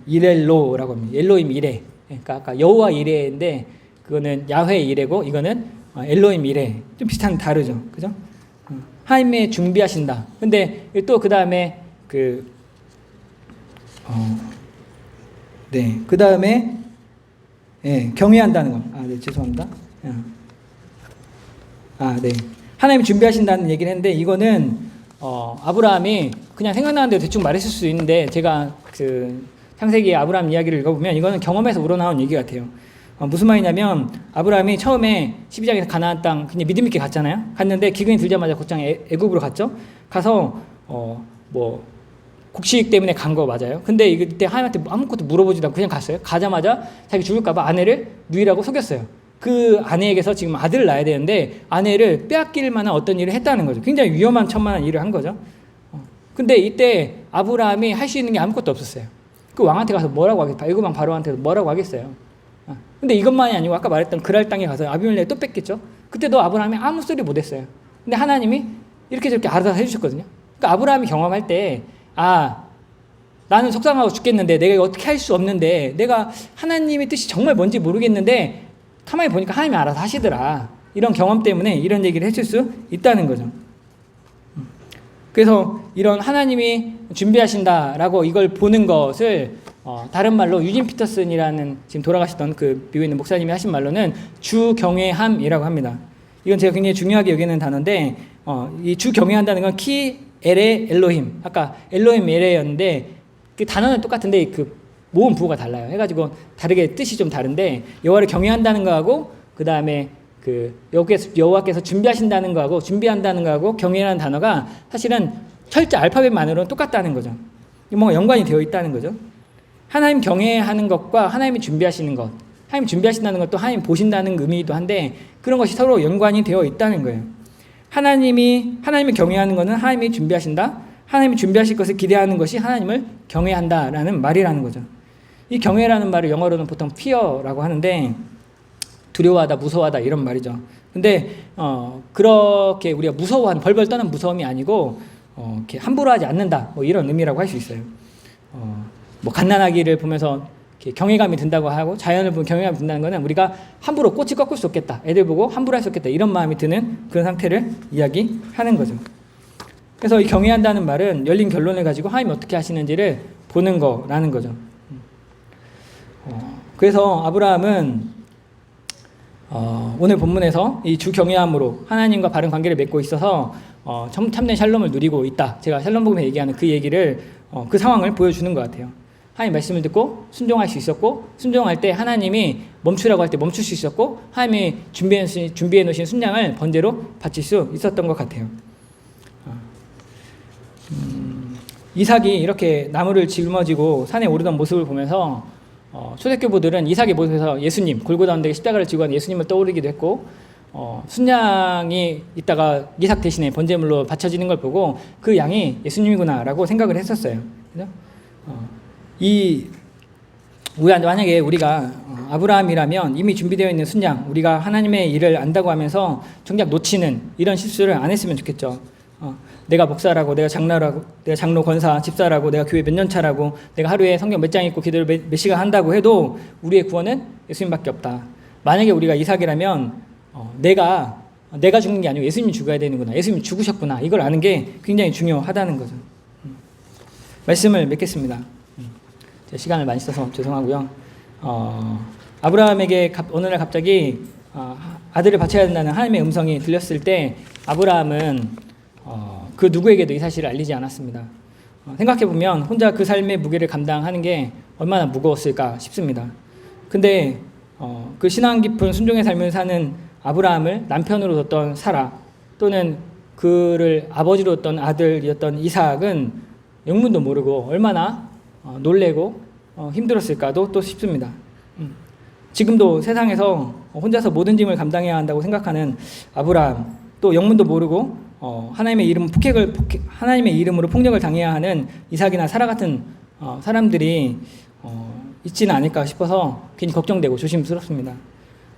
이렐로라고 합니다. 엘로임 이레. 그러니까 아까 여호와 이레인데 그거는 야훼 이레고 이거는 엘로임 이레. 좀 비슷한 다르죠, 그죠? 하나님의 준비하신다. 근데 또 그 다음에 네. 그 다음에 예, 경외한다는 것. 아, 네, 죄송합니다. 아, 네. 하나님이 준비하신다는 얘기를 했는데 이거는 아브라함이 그냥 생각나는 대로 대충 말했을 수 있는데 제가 그 창세기 아브라함 이야기를 읽어보면 이거는 경험에서 우러나온 얘기 같아요. 무슨 말이냐면 아브라함이 처음에 12장에서 가나안 땅 그냥 믿음 있게 갔잖아요. 갔는데 기근이 들자마자 곧장 애굽으로 갔죠. 가서 뭐 곡식 때문에 간 거 맞아요. 근데 이때 하나님한테 아무것도 물어보지도 않고 그냥 갔어요. 가자마자 자기 죽을까봐 아내를 누이라고 속였어요. 그 아내에게서 지금 아들을 낳아야 되는데 아내를 빼앗길 만한 어떤 일을 했다는 거죠. 굉장히 위험한 천만한 일을 한 거죠. 근데 이때 아브라함이 할 수 있는 게 아무것도 없었어요. 그 왕한테 가서 뭐라고 하겠어요? 애굽 왕 바로한테 뭐라고 하겠어요? 근데 이것만이 아니고 아까 말했던 그랄 땅에 가서 아비멜렉 또 뺏겠죠. 그때도 아브라함이 아무 소리 못했어요. 근데 하나님이 이렇게 저렇게 알아서 해주셨거든요. 그러니까 아브라함이 경험할 때 나는 속상하고 죽겠는데 내가 어떻게 할 수 없는데 내가 하나님의 뜻이 정말 뭔지 모르겠는데 가만히 보니까 하나님이 알아서 하시더라. 이런 경험 때문에 이런 얘기를 했을 수 있다는 거죠. 그래서 이런 하나님이 준비하신다라고 이걸 보는 것을 다른 말로 유진 피터슨이라는 지금 돌아가셨던 그 미국에 있는 목사님이 하신 말로는 주경외함이라고 합니다. 이건 제가 굉장히 중요하게 여기는 단어인데 이 주경외한다는 건 키 엘에 엘로힘, 아까 엘로힘 엘에였는데 그 단어는 똑같은데 그 모음 부호가 달라요. 해가지고 다르게 뜻이 좀 다른데 여호와를 경외한다는 거하고 그 다음에 그 여호와께서 준비하신다는 거하고 준비한다는 거하고 경외라는 단어가 사실은 철자 알파벳만으로는 똑같다는 거죠. 뭔가 연관이 되어 있다는 거죠. 하나님 경외하는 것과 하나님이 준비하시는 것, 하나님 준비하신다는 것도 하나님 보신다는 의미이기도 한데 그런 것이 서로 연관이 되어 있다는 거예요. 하나님을 경외하는 것은 하나님이 준비하신다. 하나님이 준비하실 것을 기대하는 것이 하나님을 경외한다라는 말이라는 거죠. 이 경외라는 말을 영어로는 보통 fear라고 하는데 두려워하다, 무서워하다 이런 말이죠. 근데 그렇게 우리가 무서워하는 벌벌 떠는 무서움이 아니고 이렇게 함부로 하지 않는다 뭐 이런 의미라고 할 수 있어요. 뭐 갓난아기를 보면서 이렇게 경외감이 든다고 하고 자연을 보면 경외감이 든다는 것은 우리가 함부로 꽃이 꺾을 수 없겠다. 애들 보고 함부로 할 수 없겠다. 이런 마음이 드는 그런 상태를 이야기하는 거죠. 그래서 이 경외한다는 말은 열린 결론을 가지고 하나님이 어떻게 하시는지를 보는 거라는 거죠. 그래서 아브라함은 오늘 본문에서 이 주 경외함으로 하나님과 바른 관계를 맺고 있어서 참된 샬롬을 누리고 있다. 제가 샬롬 복음에 얘기하는 그 얘기를 그 상황을 보여주는 것 같아요. 하나님 말씀을 듣고 순종할 수 있었고 순종할 때 하나님이 멈추라고 할 때 멈출 수 있었고 하나님이 준비해 놓으신 순양을 번제로 바칠 수 있었던 것 같아요. 이삭이 이렇게 나무를 짊어지고 산에 오르던 모습을 보면서 초대교부들은 이삭의 모습에서 예수님, 골고다 언덕에 십자가를 지고 하는 예수님을 떠오르기도 했고 순양이 있다가 이삭 대신에 번제물로 바쳐지는 걸 보고 그 양이 예수님이구나라고 생각을 했었어요. 그죠? 만약에 우리가 아브라함이라면 이미 준비되어 있는 순양, 우리가 하나님의 일을 안다고 하면서 정작 놓치는 이런 실수를 안 했으면 좋겠죠. 내가 목사라고, 내가 장로라고, 내가 장로 권사, 집사라고, 내가 교회 몇 년 차라고, 내가 하루에 성경 몇 장 읽고 기도를 몇 시간 한다고 해도 우리의 구원은 예수님밖에 없다. 만약에 우리가 이삭이라면 내가 죽는 게 아니고 예수님이 죽어야 되는구나, 예수님이 죽으셨구나, 이걸 아는 게 굉장히 중요하다는 거죠. 말씀을 맺겠습니다. 시간을 많이 써서 죄송하고요. 아브라함에게 어느 날 갑자기 아들을 바쳐야 된다는 하나님의 음성이 들렸을 때 아브라함은 그 누구에게도 이 사실을 알리지 않았습니다. 생각해보면 혼자 그 삶의 무게를 감당하는 게 얼마나 무거웠을까 싶습니다. 근데 그 신앙 깊은 순종의 삶을 사는 아브라함을 남편으로 뒀던 사라 또는 그를 아버지로 뒀던 아들이었던 이삭은 영문도 모르고 얼마나 놀래고 힘들었을까도 또 싶습니다. 지금도 세상에서 혼자서 모든 짐을 감당해야 한다고 생각하는 아브라함, 또 영문도 모르고 하나님의 이름으로 폭력을 당해야 하는 이삭이나 사라 같은 사람들이 있지는 않을까 싶어서 괜히 걱정되고 조심스럽습니다.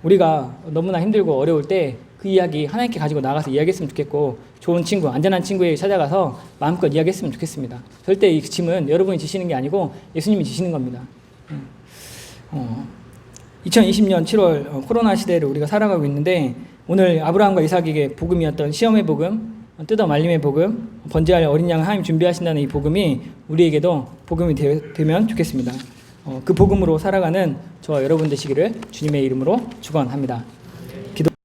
우리가 너무나 힘들고 어려울 때 그 이야기 하나님께 가지고 나가서 이야기했으면 좋겠고 좋은 친구, 안전한 친구에게 찾아가서 마음껏 이야기했으면 좋겠습니다. 절대 이 짐은 여러분이 지시는 게 아니고 예수님이 지시는 겁니다. 2020년 7월 코로나 시대를 우리가 살아가고 있는데 오늘 아브라함과 이삭에게 복음이었던 시험의 복음, 뜯어 말림의 복음, 번제할 어린 양을 하나님 준비하신다는 이 복음이 우리에게도 복음이 되면 좋겠습니다. 그 복음으로 살아가는 저와 여러분 되시기를 주님의 이름으로 축원합니다.